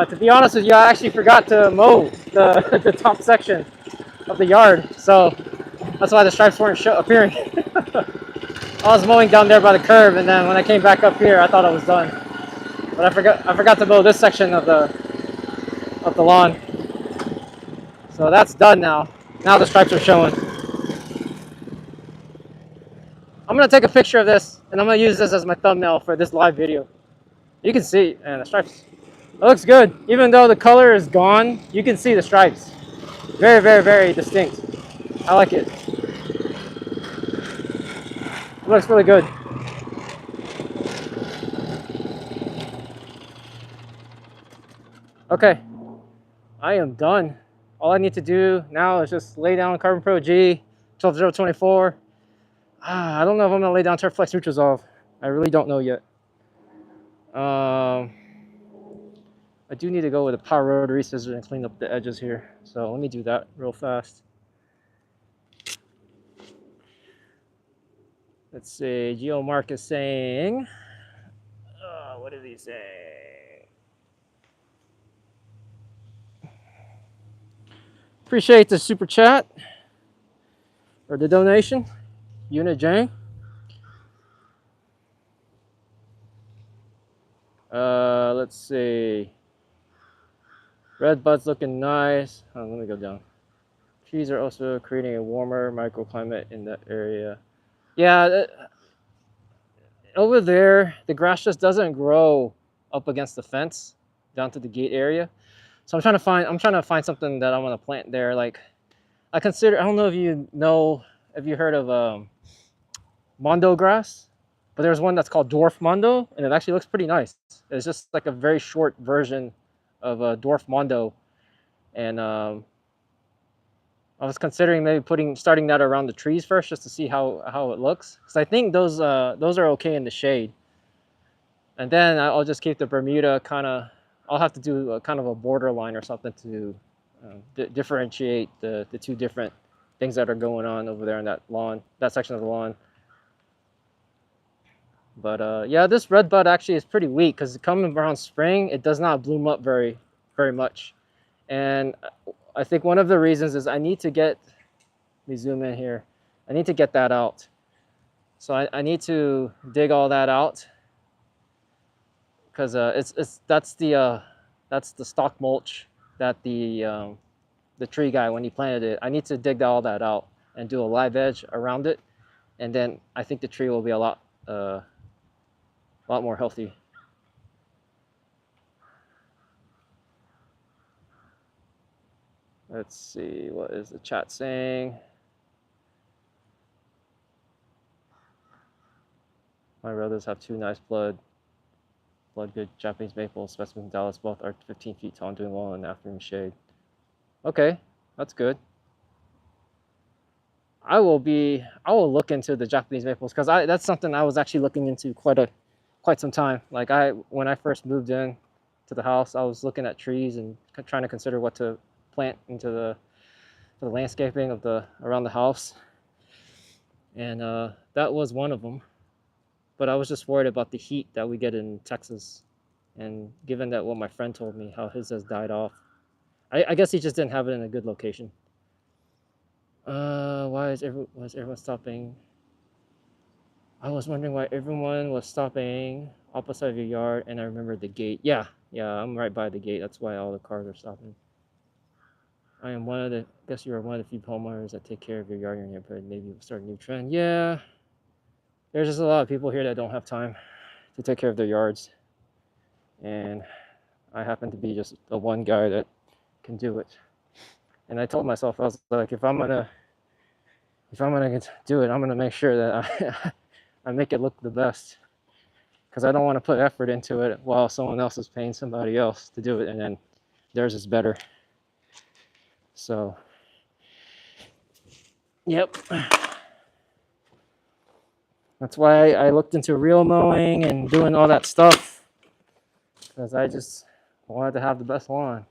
To be honest with you, I actually forgot to mow the, the top section of the yard, so that's why the stripes weren't appearing. I was mowing down there by the curb, and then when I came back up here, I thought I was done. But I forgot to mow this section of the lawn. So that's done now. Now the stripes are showing. I'm gonna take a picture of this, and I'm gonna use this as my thumbnail for this live video. You can see, and the stripes. It looks good. Even though the color is gone, you can see the stripes. Very, very, very distinct. I like it. It looks really good. Okay, I am done. All I need to do now is just lay down Carbon Pro G 12024. I don't know if I'm gonna lay down Turfplex Nutrisolve. I really don't know yet. I do need to go with a power rotary scissor and clean up the edges here. So let me do that real fast. Let's see, Geo Mark is saying, what did he say? Appreciate the super chat or the donation, Unit Jang. Let's see. Red bud's looking nice. Oh, let me go down. Trees are also creating a warmer microclimate in that area. Yeah, over there, the grass just doesn't grow up against the fence down to the gate area. So I'm trying to find something that I want to plant there. Like I don't know if you heard of Mondo grass, but there's one that's called dwarf Mondo, and it actually looks pretty nice. It's just like a very short version of a dwarf Mondo, and I was considering maybe starting that around the trees first, just to see how it looks. Because I think those are okay in the shade, and then I'll just keep the Bermuda kind of. I'll have to do a kind of a border line or something to differentiate the two different things that are going on over there in that lawn, that section of the lawn. But yeah, this red bud actually is pretty weak because coming around spring, it does not bloom up very much. And I think one of the reasons is I need to get, let me zoom in here, I need to get that out. So I need to dig all that out because that's the stock mulch that the tree guy, when he planted it, I need to dig all that out and do a live edge around it, and then I think the tree will be a lot more healthy. Let's see, what is the chat saying? My brothers have two nice blood good Japanese maple specimens in Dallas. Both are 15 feet tall and doing well in afternoon shade. Okay, that's good. I will look into the Japanese maples because that's something I was actually looking into quite some time. Like when I first moved in to the house, I was looking at trees and trying to consider what to plant into the landscaping of around the house, and that was one of them. But I was just worried about the heat that we get in Texas, and given that what my friend told me, how his has died off, I guess he just didn't have it in a good location. Why was everyone stopping? I was wondering why everyone was stopping opposite of your yard, and I remembered the gate. Yeah, I'm right by the gate. That's why all the cars are stopping. I guess you are one of the few homeowners that take care of your yard in your neighborhood. Maybe we'll start a new trend. Yeah, there's just a lot of people here that don't have time to take care of their yards, and I happen to be just the one guy that can do it. And I told myself, I was like, if I'm gonna do it, I'm gonna make sure that I make it look the best, because I don't want to put effort into it while someone else is paying somebody else to do it, and then theirs is better. So, yep. That's why I looked into real mowing and doing all that stuff, because I just wanted to have the best lawn.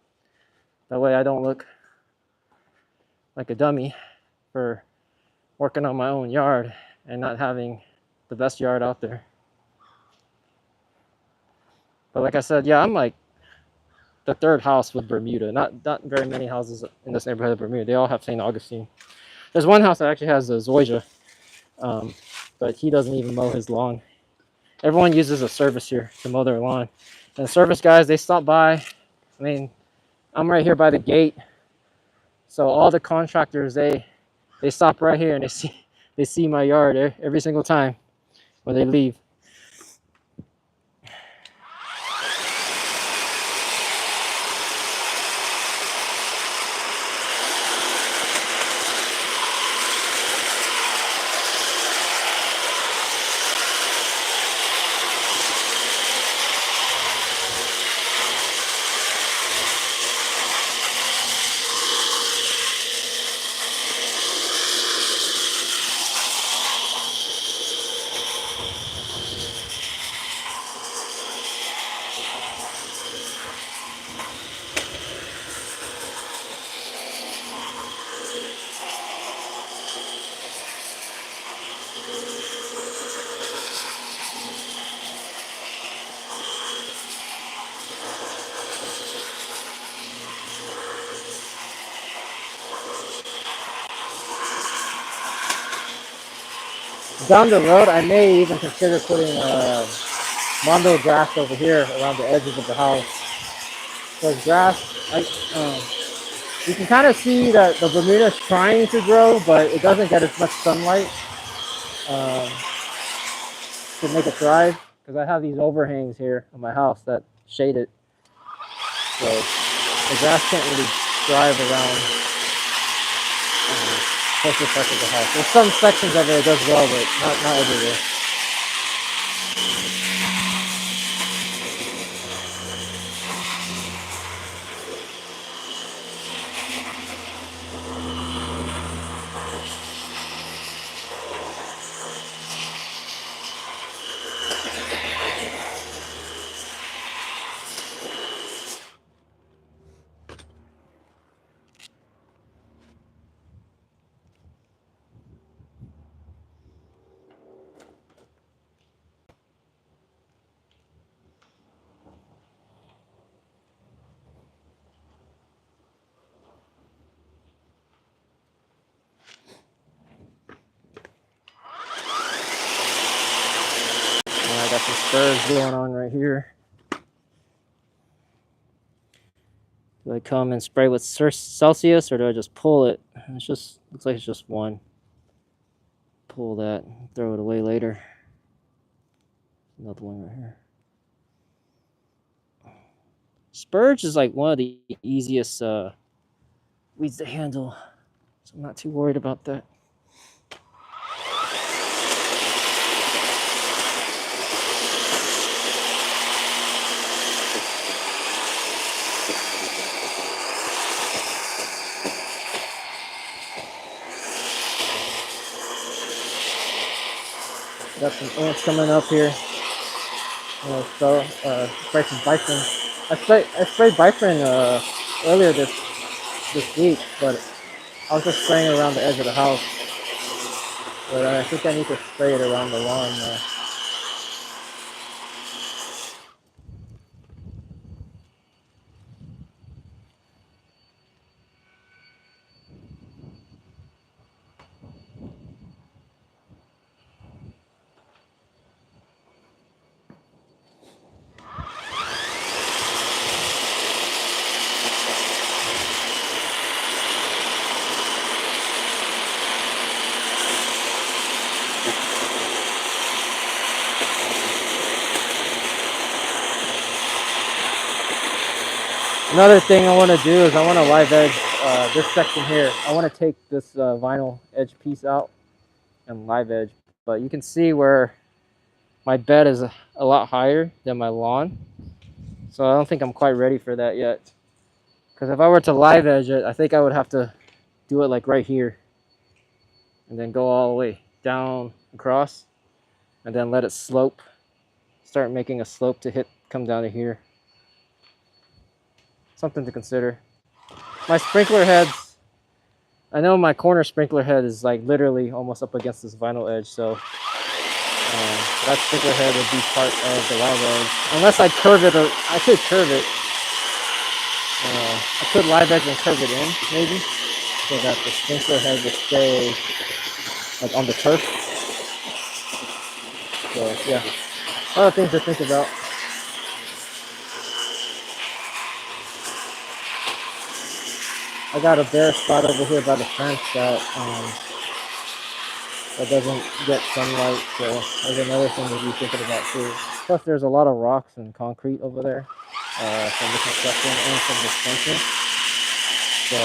That way I don't look like a dummy for working on my own yard and not having the best yard out there. But like I said, yeah, I'm like the third house with Bermuda. Not very many houses in this neighborhood of Bermuda. They all have St. Augustine. There's one house that actually has a zoysia, but he doesn't even mow his lawn. Everyone uses a service here to mow their lawn. And the service guys, they stop by. I mean, I'm right here by the gate. So all the contractors, they stop right here and they see my yard every single time when they leave. Down the road, I may even consider putting mondo grass over here around the edges of the house. Because grass, you can kind of see that the Bermuda is trying to grow, but it doesn't get as much sunlight to make it thrive. Because I have these overhangs here on my house that shade it, so the grass can't really thrive around closer parts of the house. There's some sections of it does well, but not everywhere. I got some spurs going on right here. Do I come and spray with Celsius, or do I just pull it? It's just looks like it's just one. Pull that, throw it away later. Another one right here. Spurge is like one of the easiest weeds to handle, so I'm not too worried about that. Got some ants coming up here. So spray some bifin. I sprayed bifin earlier this week, but I was just spraying around the edge of the house. But I think I need to spray it around the lawn. Another thing I want to do is I want to live edge this section here. I want to take this vinyl edge piece out and live edge, but you can see where my bed is a lot higher than my lawn, so I don't think I'm quite ready for that yet. Because if I were to live edge it, I think I would have to do it like right here and then go all the way down across and then let it slope, start making a slope to come down to here. Something to consider. My sprinkler heads, I know my corner sprinkler head is like literally almost up against this vinyl edge, so that sprinkler head would be part of the live edge. Unless I curve it, or I could curve it. I could live edge and curve it in, maybe, so that the sprinkler head will stay like on the turf. So yeah, a lot of things to think about. I got a bare spot over here by the fence that doesn't get sunlight, so there's another thing to be thinking about too. Plus, there's a lot of rocks and concrete over there from the construction and from the fencing. So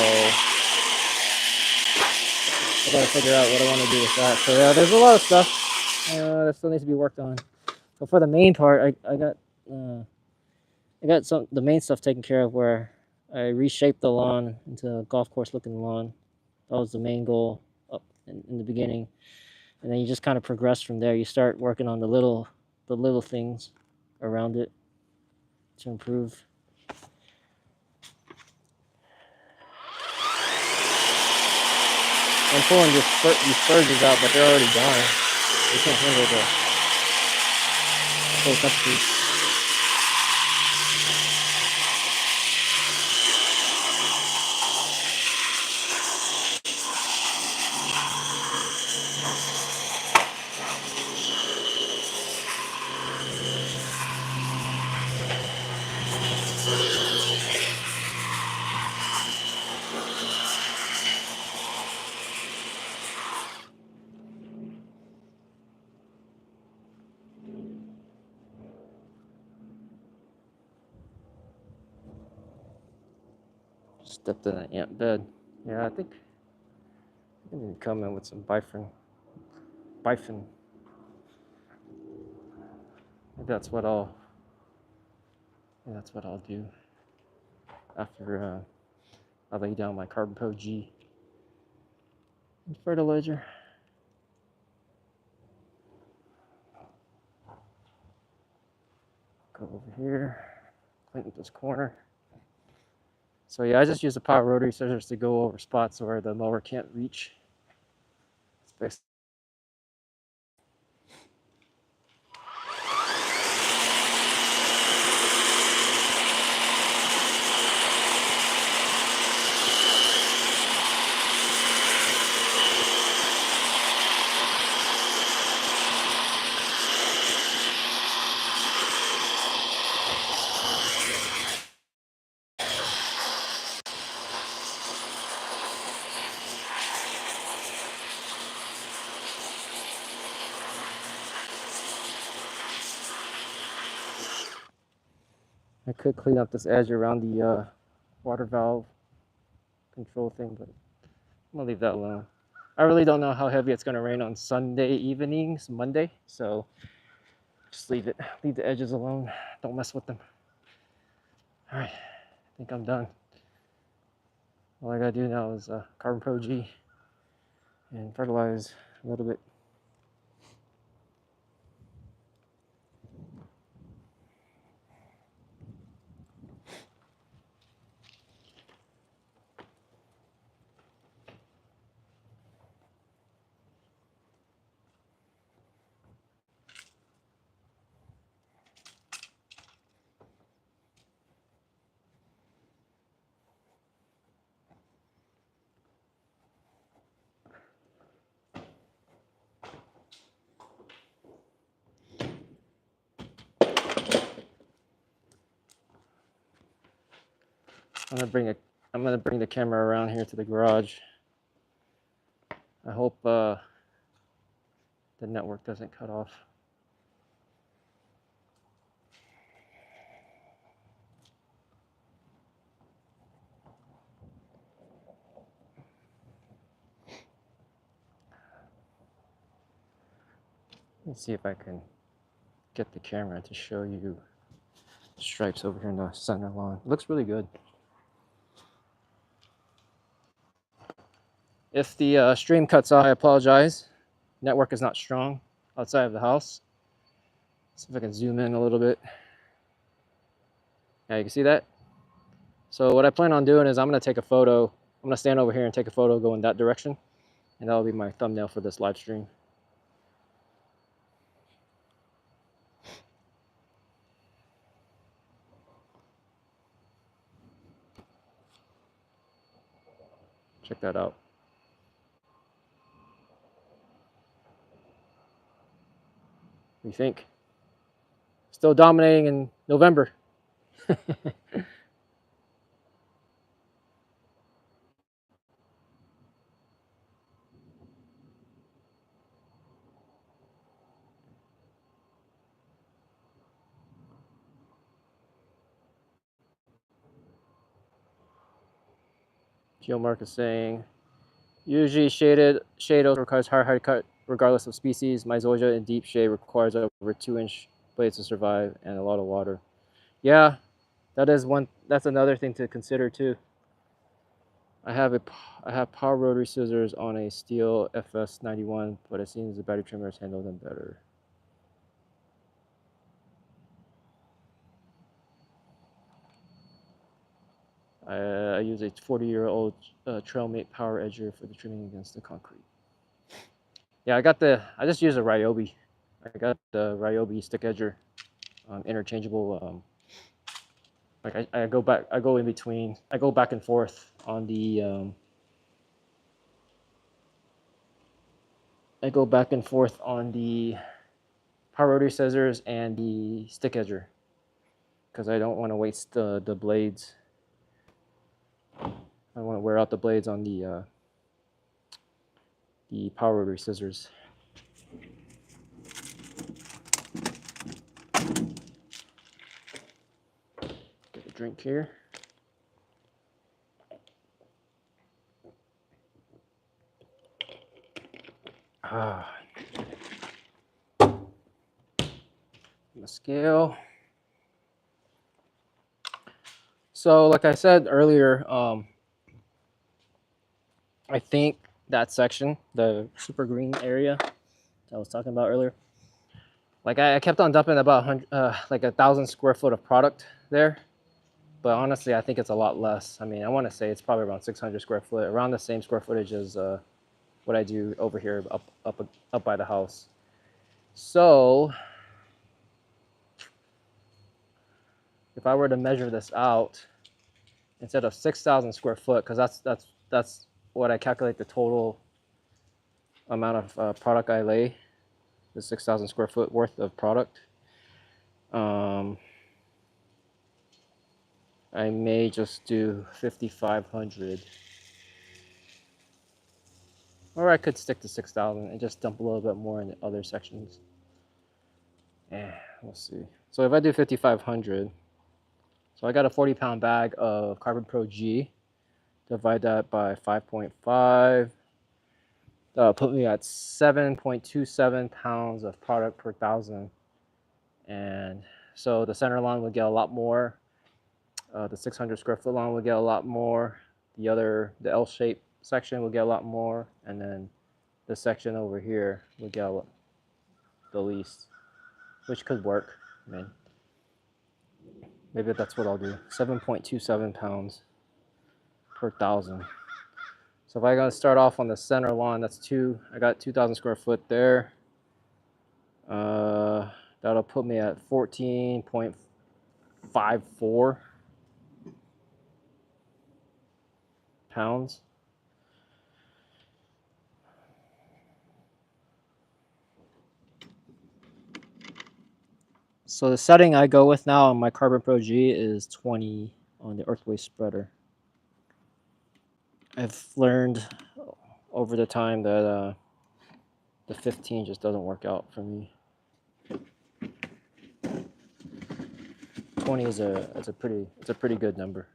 I gotta figure out what I want to do with that. So yeah, there's a lot of stuff that still needs to be worked on. But for the main part, I got the main stuff taken care of, where I reshaped the lawn into a golf course looking lawn. That was the main goal up in the beginning, and then you just kind of progress from there. You start working on the little things around it to improve. I'm pulling these spurges out, but they're already gone. They can't handle the full temperature. Stepped in an ant bed. Yeah, I think I need to come in with some bifin. Maybe that's what I'll do after I lay down my Carbon G and fertilizer. Go over here, clean up this corner. So yeah, I just use the power rotary scissors to go over spots where the mower can't reach. It's basically I could clean up this edge around the water valve control thing, but I'm gonna leave that alone. I really don't know how heavy it's gonna rain on Sunday evenings, Monday, so just leave it. Leave the edges alone. Don't mess with them. All right, I think I'm done. All I gotta do now is Carbon G and fertilize a little bit. I'm gonna bring the camera around here to the garage. I hope the network doesn't cut off. Let's see if I can get the camera to show you stripes over here in the center lawn. It looks really good. If the stream cuts off, I apologize. Network is not strong outside of the house. See if I can zoom in a little bit. Yeah, you can see that. So what I plan on doing is I'm gonna take a photo. I'm gonna stand over here and take a photo going that direction, and that'll be my thumbnail for this live stream. check that out. What do you think? Still dominating in November. Geo Mark is saying, usually shade oats requires higher height cut regardless of species. My zoysia in deep shade requires over 2-inch blades to survive and a lot of water. Yeah, that's another thing to consider too. I have power rotary scissors on a steel FS91, but it seems the battery trimmers handle them better. I use a 40-year-old Trailmate power edger for the trimming against the concrete. Yeah, I just use a Ryobi. I got the Ryobi stick edger, interchangeable. Like I go back and forth on the power rotary scissors and the stick edger because I don't want to waste the blades. I want to wear out the blades on the power rotary scissors. Get a drink here. The scale. So like I said earlier, I think that section, the super green area that I was talking about earlier, like I kept on dumping about 1,000 square foot of product there, but honestly I think it's a lot less. I mean, I want to say it's probably around 600 square foot, around the same square footage as what I do over here up by the house. So if I were to measure this out, instead of 6,000 square foot, because that's what I calculate the total amount of product I lay, the 6,000 square foot worth of product. I may just do 5,500, or I could stick to 6,000 and just dump a little bit more in the other sections. We'll see. So if I do 5,500, so I got a 40-pound bag of Carbon Pro G. Divide that by 5.5. That'll put me at 7.27 pounds of product per 1,000. And so the center lawn would get a lot more. The 600 square foot lawn would get a lot more. The L-shaped section would get a lot more. And then the section over here would get the least, which could work. I mean, maybe that's what I'll do. 7.27 pounds per 1,000. So if I'm going to start off on the center lawn, I got 2,000 square foot there. That'll put me at 14.54 pounds. So the setting I go with now on my Carbon Pro G is 20 on the earthway spreader. I've learned over the time that the 15 just doesn't work out for me. 20 is a pretty good number.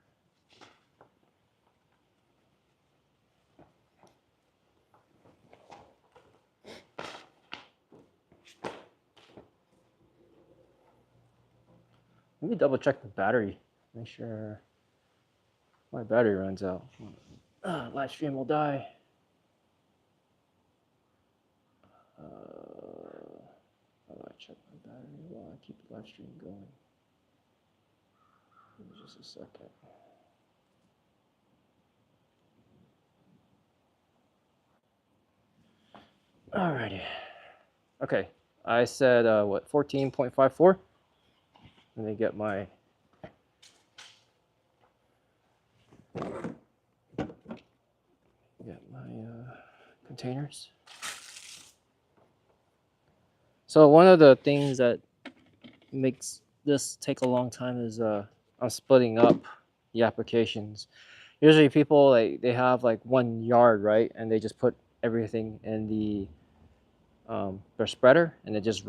Let me double check the battery. Make sure my battery runs out. Live stream will die. How do I check my battery while I keep the live stream going? Give me just a second. Alrighty. Okay, I said what, 14.54? Let me get my containers. So one of the things that makes this take a long time is I'm splitting up the applications. Usually people they have like 1 yard, right, and they just put everything in their spreader and they just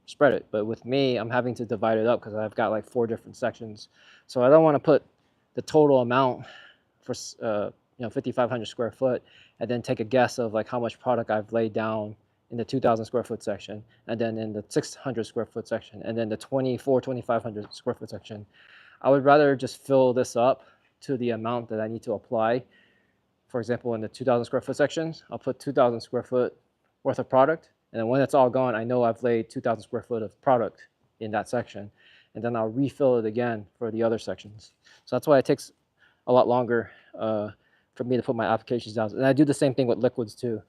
spread it. But with me, I'm having to divide it up because I've got like 4 different sections. So I don't want to put the total amount for 5,500 square foot and then take a guess of like how much product I've laid down in the 2,000 square foot section, and then in the 600 square foot section, and then the 2,500 square foot section. I would rather just fill this up to the amount that I need to apply. For example, in the 2,000 square foot sections, I'll put 2,000 square foot worth of product, and then when it's all gone, I know I've laid 2,000 square foot of product in that section, and then I'll refill it again for the other sections. So that's why it takes a lot longer for me to put my applications down. And I do the same thing with liquids too.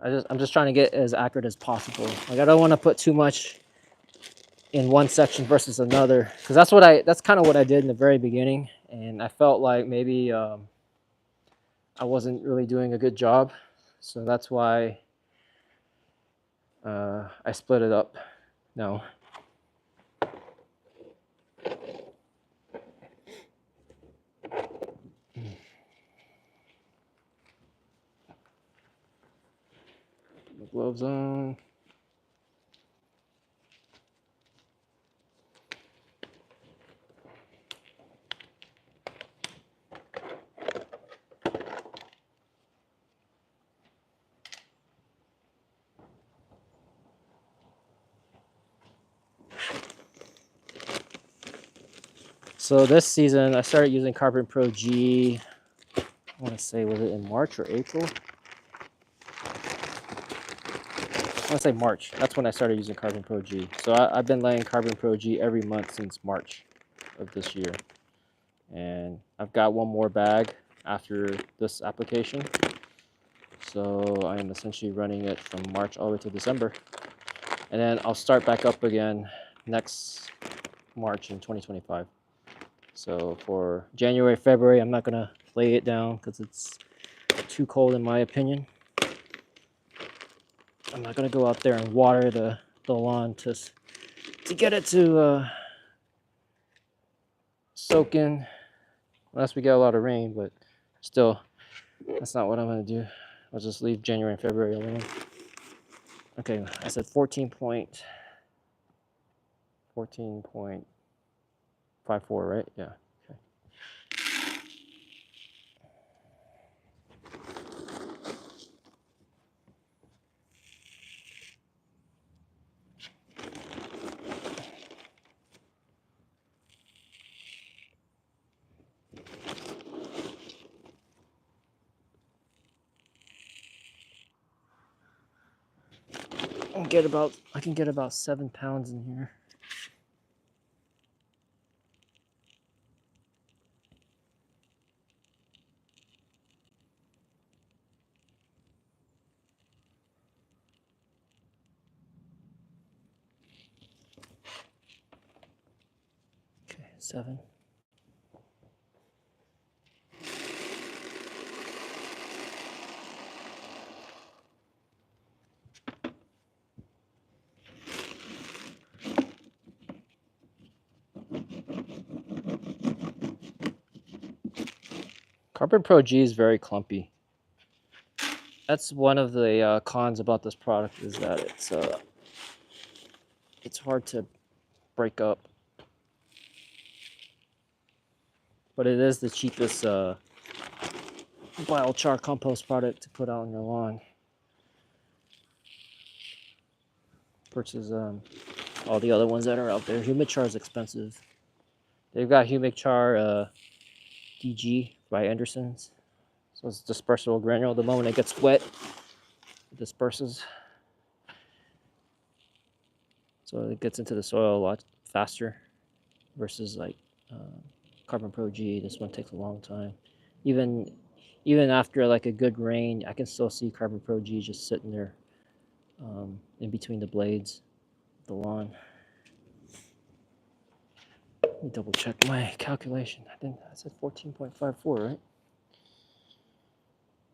I'm just trying to get as accurate as possible. Like I don't want to put too much in one section versus another, because that's kind of what I did in the very beginning, and I felt like maybe I wasn't really doing a good job. So that's why I split it up now. Gloves on. So this season I started using Carbon Pro G, I want to say, was it in March or April? I want to say March. That's when I started using Carbon Pro G. So I've been laying Carbon Pro G every month since March of this year. And I've got 1 more bag after this application. So I am essentially running it from March all the way to December. And then I'll start back up again next March in 2025. So for January, February, I'm not going to lay it down because it's too cold in my opinion. I'm not going to go out there and water the lawn to get it to soak in, unless we get a lot of rain, but still, that's not what I'm going to do. I'll just leave January and February alone. Okay, I said 14.54, right? Yeah. Okay. I can get about 7 pounds in here. Okay, 7. Carbon Pro G is very clumpy. That's one of the cons about this product, is that it's hard to break up. But it is the cheapest biochar compost product to put out on your lawn versus all the other ones that are out there. Humic is expensive. They've got Humic DG by Anderson's. So it's dispersible granule. The moment it gets wet, it disperses. So it gets into the soil a lot faster versus like Carbon Pro G. This one takes a long time. Even after like a good rain, I can still see Carbon Pro G just sitting there in between the blades of the lawn. Let me double check my calculation. I said 14.54, right?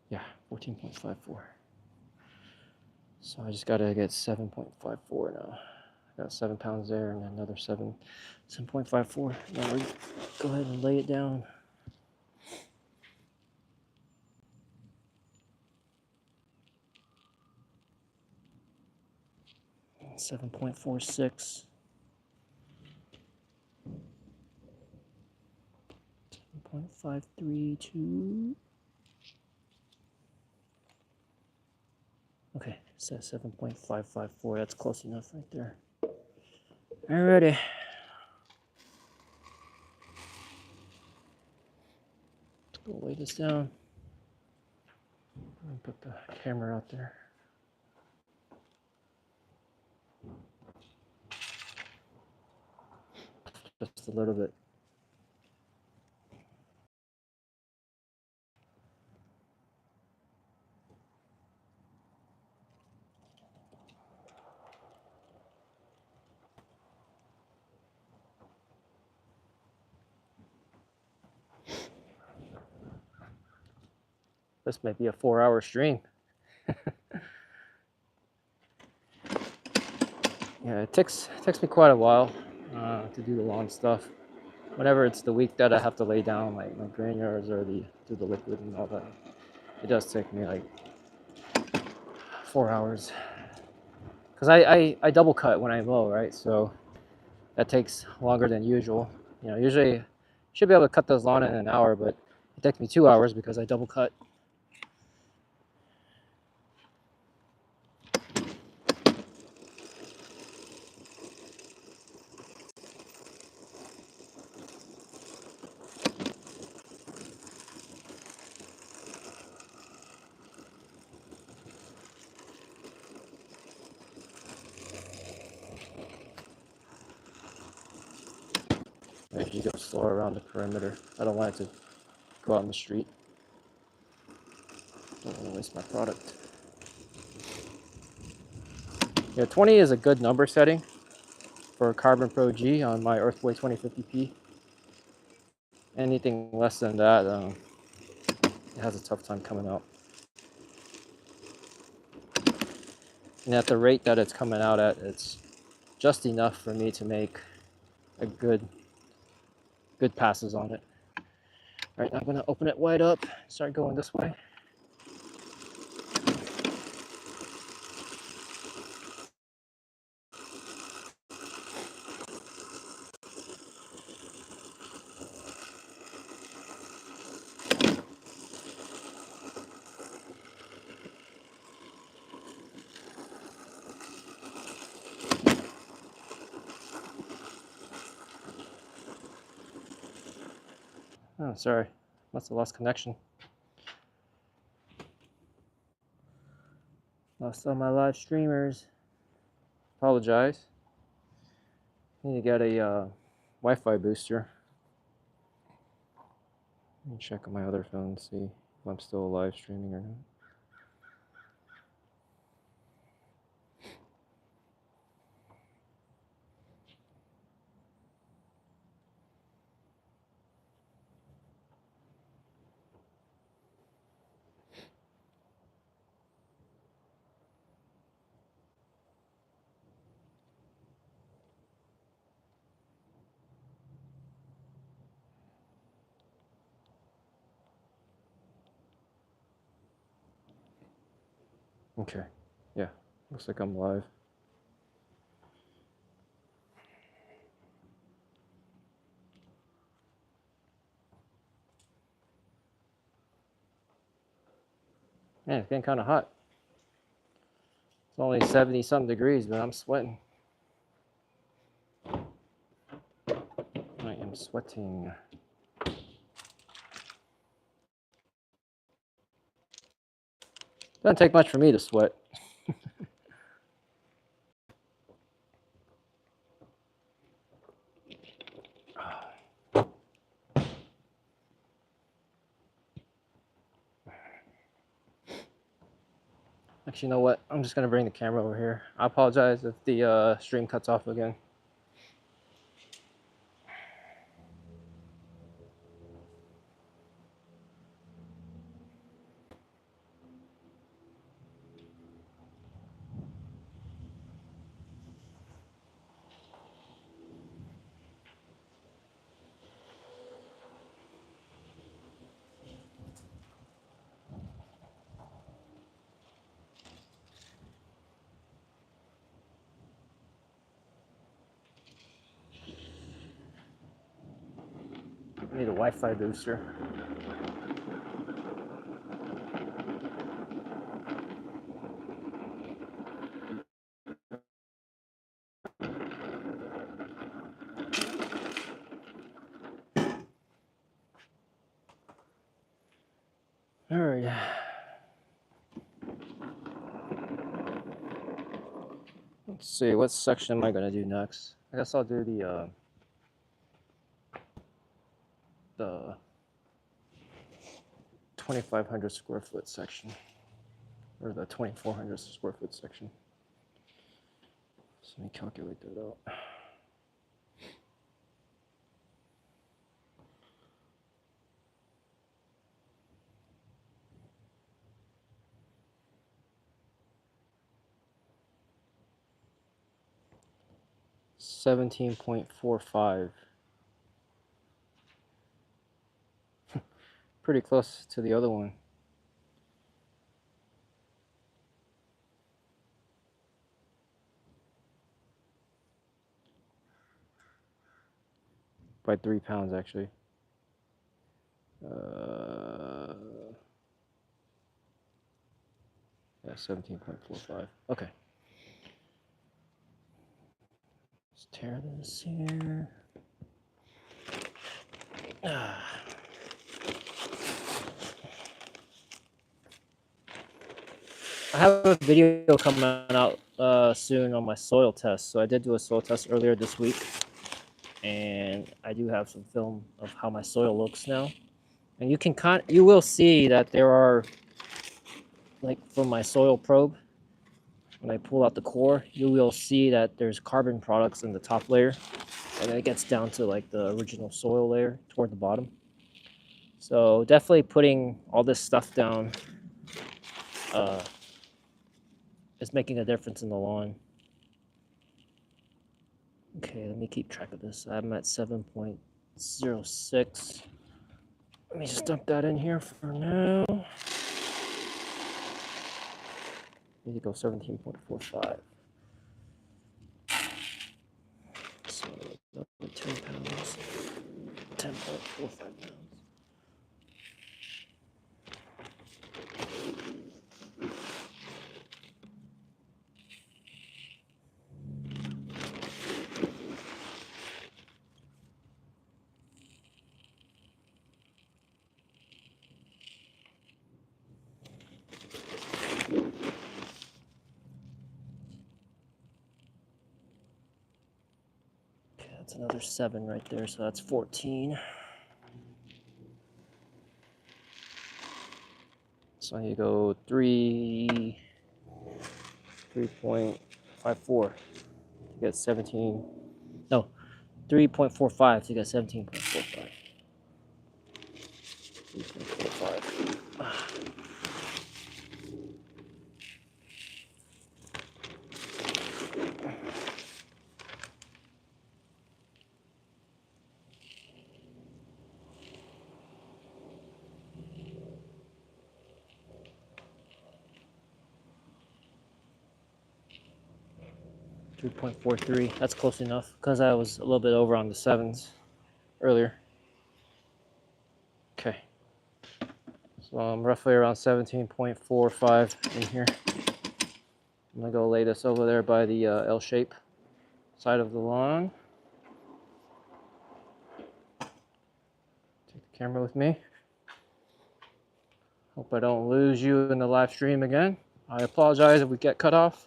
Yeah, 14.54. So I just gotta get 7.54 now. I got 7 pounds there and another 7.54. Now we go ahead and lay it down. 7.46. 7.532. Okay, it says 7.554. That's close enough right there. Alrighty. Let's go lay this down. And put the camera out there. Just a little bit. This might be a 4-hour stream. Yeah, it takes me quite a while to do the lawn stuff. Whenever it's the week that I have to lay down like my granules or do the liquid and all that, it does take me like 4 hours. Because I double cut when I mow, right? So that takes longer than usual. You know, usually I should be able to cut those lawn in an hour, but it takes me 2 hours because I double cut. I usually go slow around the perimeter. I don't want it to go out in the street. Don't want to waste my product. Yeah, 20 is a good number setting for Carbon Pro G on my Earthboy 2050P. Anything less than that, it has a tough time coming out. And at the rate that it's coming out at, it's just enough for me to make a good passes on it. All right, I'm gonna open it wide up, start going this way. Oh, sorry, must have lost connection. Lost all my live streamers. Apologize. Need to get a Wi-Fi booster. Let me check on my other phone to see if I'm still live streaming or not. Okay, yeah, looks like I'm live. Man, it's getting kind of hot. It's only 70-something degrees, but I'm sweating. I am sweating. Doesn't take much for me to sweat. Actually, you know what? I'm just gonna bring the camera over here. I apologize if the stream cuts off again. Need a Wi-Fi booster. All right. Let's see, what section am I going to do next? I guess I'll do the 2,500 square foot section, or the 2,400 square foot section. So let me calculate that out. $17.45. Pretty close to the other one. By 3 pounds, actually. Yeah, 17.45. Okay. Let's tear this here. I have a video coming out soon on my soil test. So I did do a soil test earlier this week, and I do have some film of how my soil looks now. And you will see that there are, like from my soil probe, when I pull out the core, you will see that there's carbon products in the top layer, and then it gets down to like the original soil layer toward the bottom. So definitely putting all this stuff down is making a difference in the lawn. Okay, let me keep track of this. I'm at 7.06. Let me just dump that in here for now. Need to go 17.45. So 10 pounds. 10.45 pounds. That's another 7 right there, so that's 14. So I need to go 3.54 to get 17. No, 3.45 to get 17.45. 3.45. 3.43. That's close enough because I was a little bit over on the 7s earlier. Okay. So I'm roughly around 17.45 in here. I'm gonna go lay this over there by the L shape side of the lawn. Take the camera with me. Hope I don't lose you in the live stream again. I apologize if we get cut off.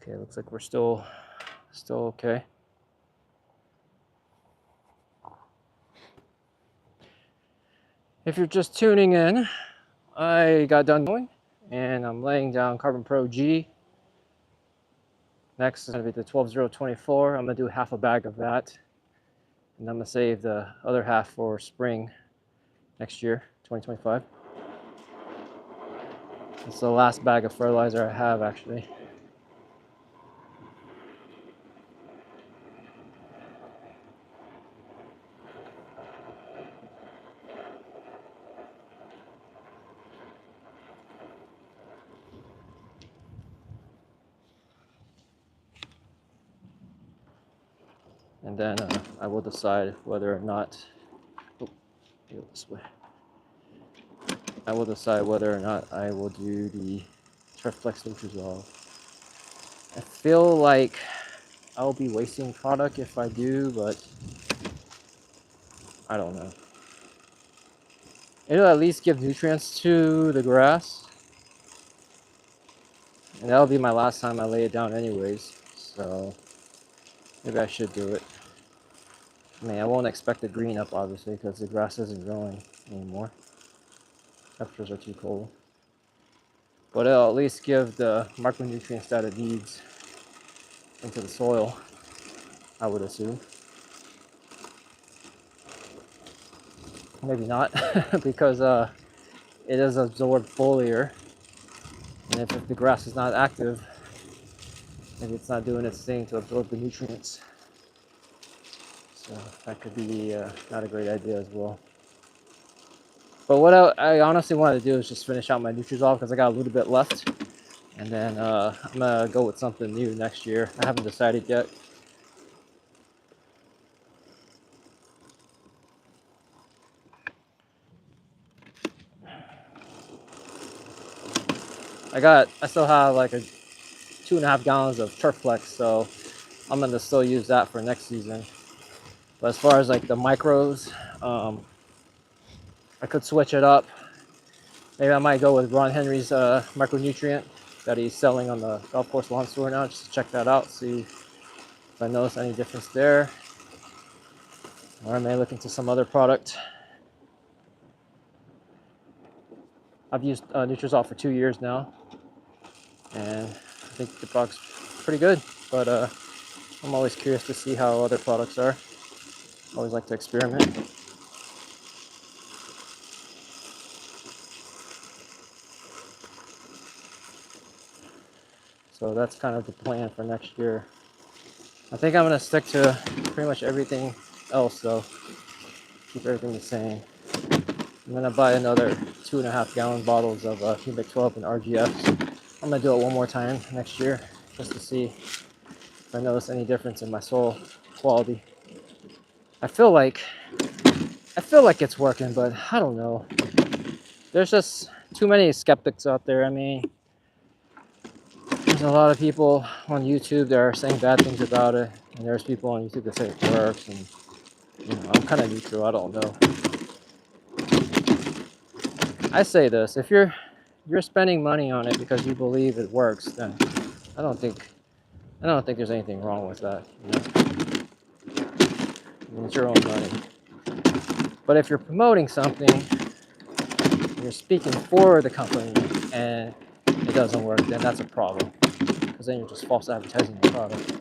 Okay, looks like we're still okay. If you're just tuning in, I got done mowing and I'm laying down Carbon Pro G. Next is gonna be the 12024. I'm gonna do half a bag of that. And I'm gonna save the other half for spring next year, 2025. It's the last bag of fertilizer I have, actually. And then I will decide whether or not, oh, go this way. I will decide whether or not I will do the Turfplex Nutrisolve. I feel like I'll be wasting product if I do, but I don't know. It'll at least give nutrients to the grass. And that'll be my last time I lay it down anyways. So maybe I should do it. I mean, I won't expect the green up obviously because the grass isn't growing anymore. Temperatures are too cold. But it'll at least give the micronutrients that it needs into the soil, I would assume. Maybe not, because it is absorbed foliar. And if the grass is not active, maybe it's not doing its thing to absorb the nutrients. So that could be not a great idea as well. But what I honestly want to do is just finish out my Nutrisolve because I got a little bit left. And then I'm going to go with something new next year. I haven't decided yet. I still have like 2.5 gallons of Turfplex, so I'm going to still use that for next season. But as far as like the micros, I could switch it up. Maybe I might go with Ron Henry's micronutrient that he's selling on the golf course lawn store now, just to check that out, see if I notice any difference there. Or I may look into some other product. I've used Nutrisolve for 2 years now, and I think the product's pretty good, but I'm always curious to see how other products are. I always like to experiment. So that's kind of the plan for next year. I think I'm going to stick to pretty much everything else, though. Keep everything the same. I'm going to buy another 2.5 gallon bottles of Humic12 and RGS. I'm going to do it one more time next year just to see if I notice any difference in my soil quality. I feel like it's working, but I don't know. There's just too many skeptics out there. I mean, there's a lot of people on YouTube that are saying bad things about it, and there's people on YouTube that say it works, and you know, I'm kind of neutral. I don't know. I say this: if you're spending money on it because you believe it works, then I don't think there's anything wrong with that. You know? I mean, it's your own money. But if you're promoting something, you're speaking for the company, and it doesn't work, then that's a problem. Because then you're just false advertising the product.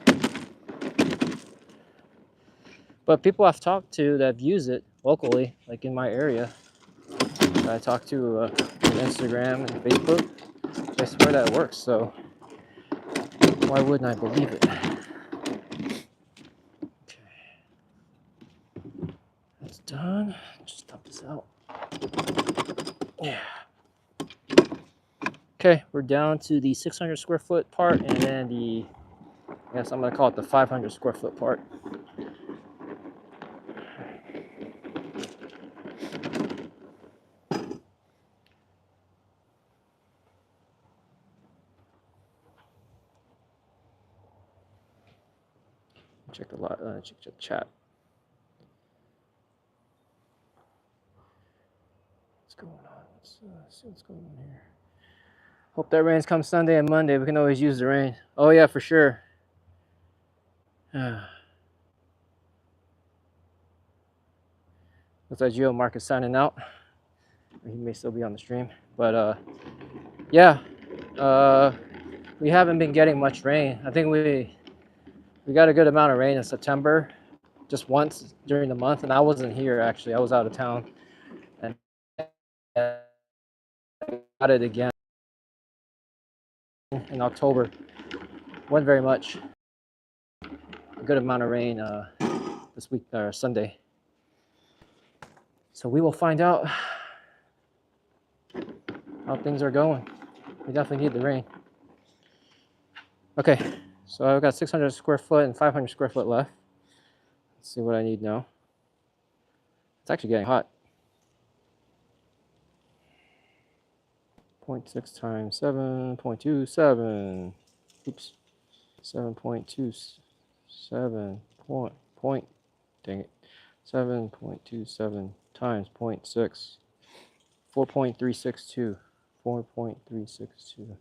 But people I've talked to that use it locally, like in my area, that I talk to on Instagram and Facebook, they swear that it works. So why wouldn't I believe it? Okay, that's done. Just dump this out. Yeah. Okay, we're down to the 600 square foot part, and then I guess I'm gonna call it the 500 square foot part. Check the chat. What's going on? Let's see what's going on here. Hope that rains come Sunday and Monday. We can always use the rain. Oh yeah, for sure. Looks like Geo Mark is signing out. He may still be on the stream, but yeah, we haven't been getting much rain. I think we got a good amount of rain in September, just once during the month, and I wasn't here actually. I was out of town, and got it again. in October. Wasn't very much. A good amount of rain this week or Sunday. So we will find out how things are going. We definitely need the rain. Okay, so I've got 600 square foot and 500 square foot left. Let's see what I need now. It's actually getting hot. 0.6 times 7.27. Oops. 7.27 point. Dang it. 7.27 times 0.6. 4.362. 4.362.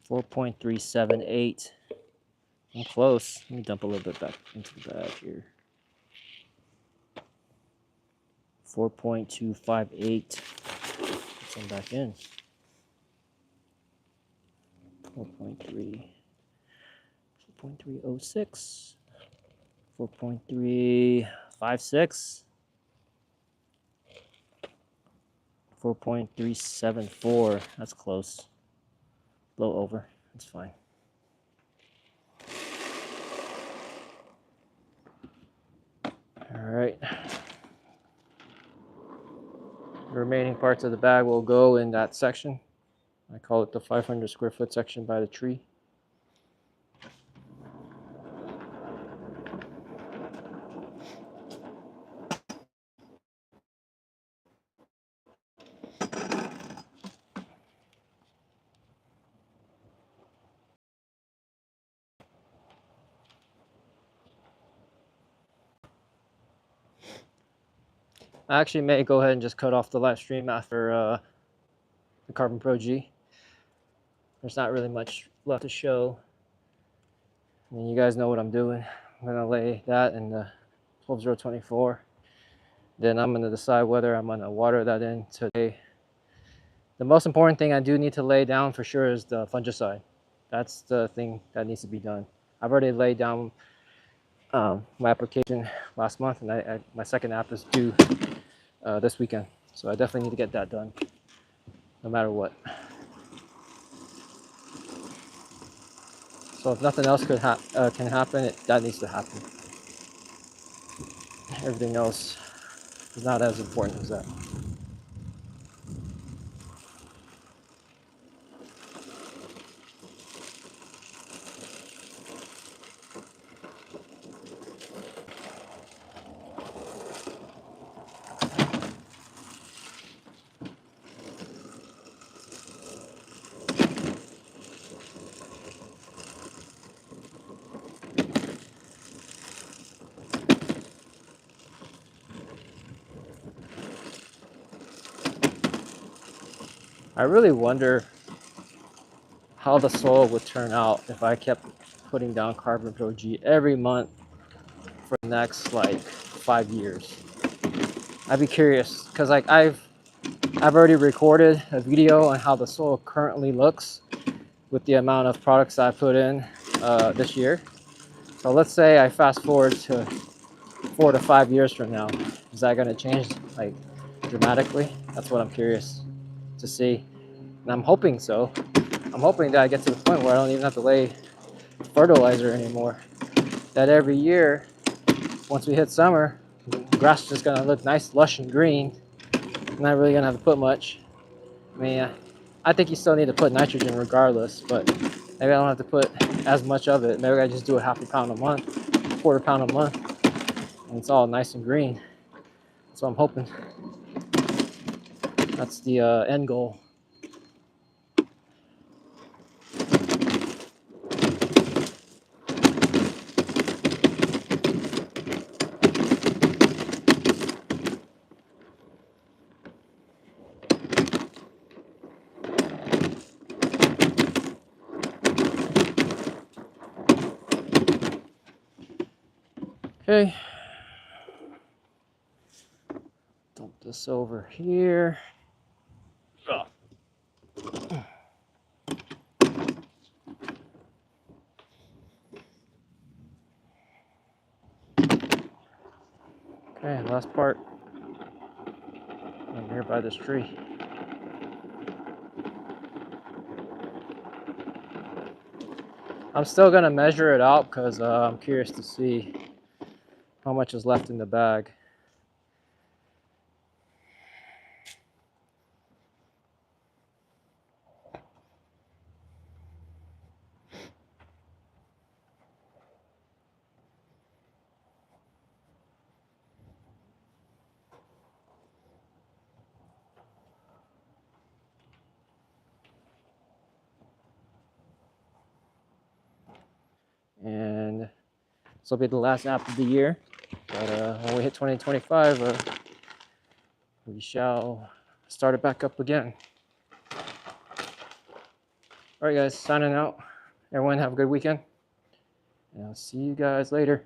4.378. I'm close. Let me dump a little bit back into the bag here. 4.258. Put some back in. 4.3. 4.306. 4.356. 4.374. That's close. Blow over. That's fine. All right. The remaining parts of the bag will go in that section. I call it the 500 square foot section by the tree. I actually may go ahead and just cut off the live stream after the Carbon Pro G. There's not really much left to show. I mean, you guys know what I'm doing. I'm gonna lay that in the 12024. Then I'm gonna decide whether I'm gonna water that in today. The most important thing I do need to lay down for sure is the fungicide. That's the thing that needs to be done. I've already laid down my application last month, and my second app is due this weekend. So I definitely need to get that done, no matter what. So if nothing else can happen, that needs to happen. Everything else is not as important as that. I really wonder how the soil would turn out if I kept putting down Carbon Pro G every month for the next like 5 years. I'd be curious because like I've already recorded a video on how the soil currently looks with the amount of products I put in this year. So let's say I fast forward to 4 to 5 years from now. Is that going to change like dramatically? That's what I'm curious to see. And I'm hoping so. I'm hoping that I get to the point where I don't even have to lay fertilizer anymore. That every year, once we hit summer, the grass is just gonna look nice, lush, and green. I'm not really gonna have to put much. I mean, I think you still need to put nitrogen regardless, but maybe I don't have to put as much of it. Maybe I just do a half a pound a month, quarter pound a month, and it's all nice and green. So I'm hoping. That's the end goal. Okay. Dump this over here. Ugh. Okay, last part. I'm here by this tree. I'm still gonna measure it out because I'm curious to see how much is left in the bag. And this will be the last app of the year. But when we hit 2025, we shall start it back up again. All right, guys, signing out. Everyone have a good weekend. And I'll see you guys later.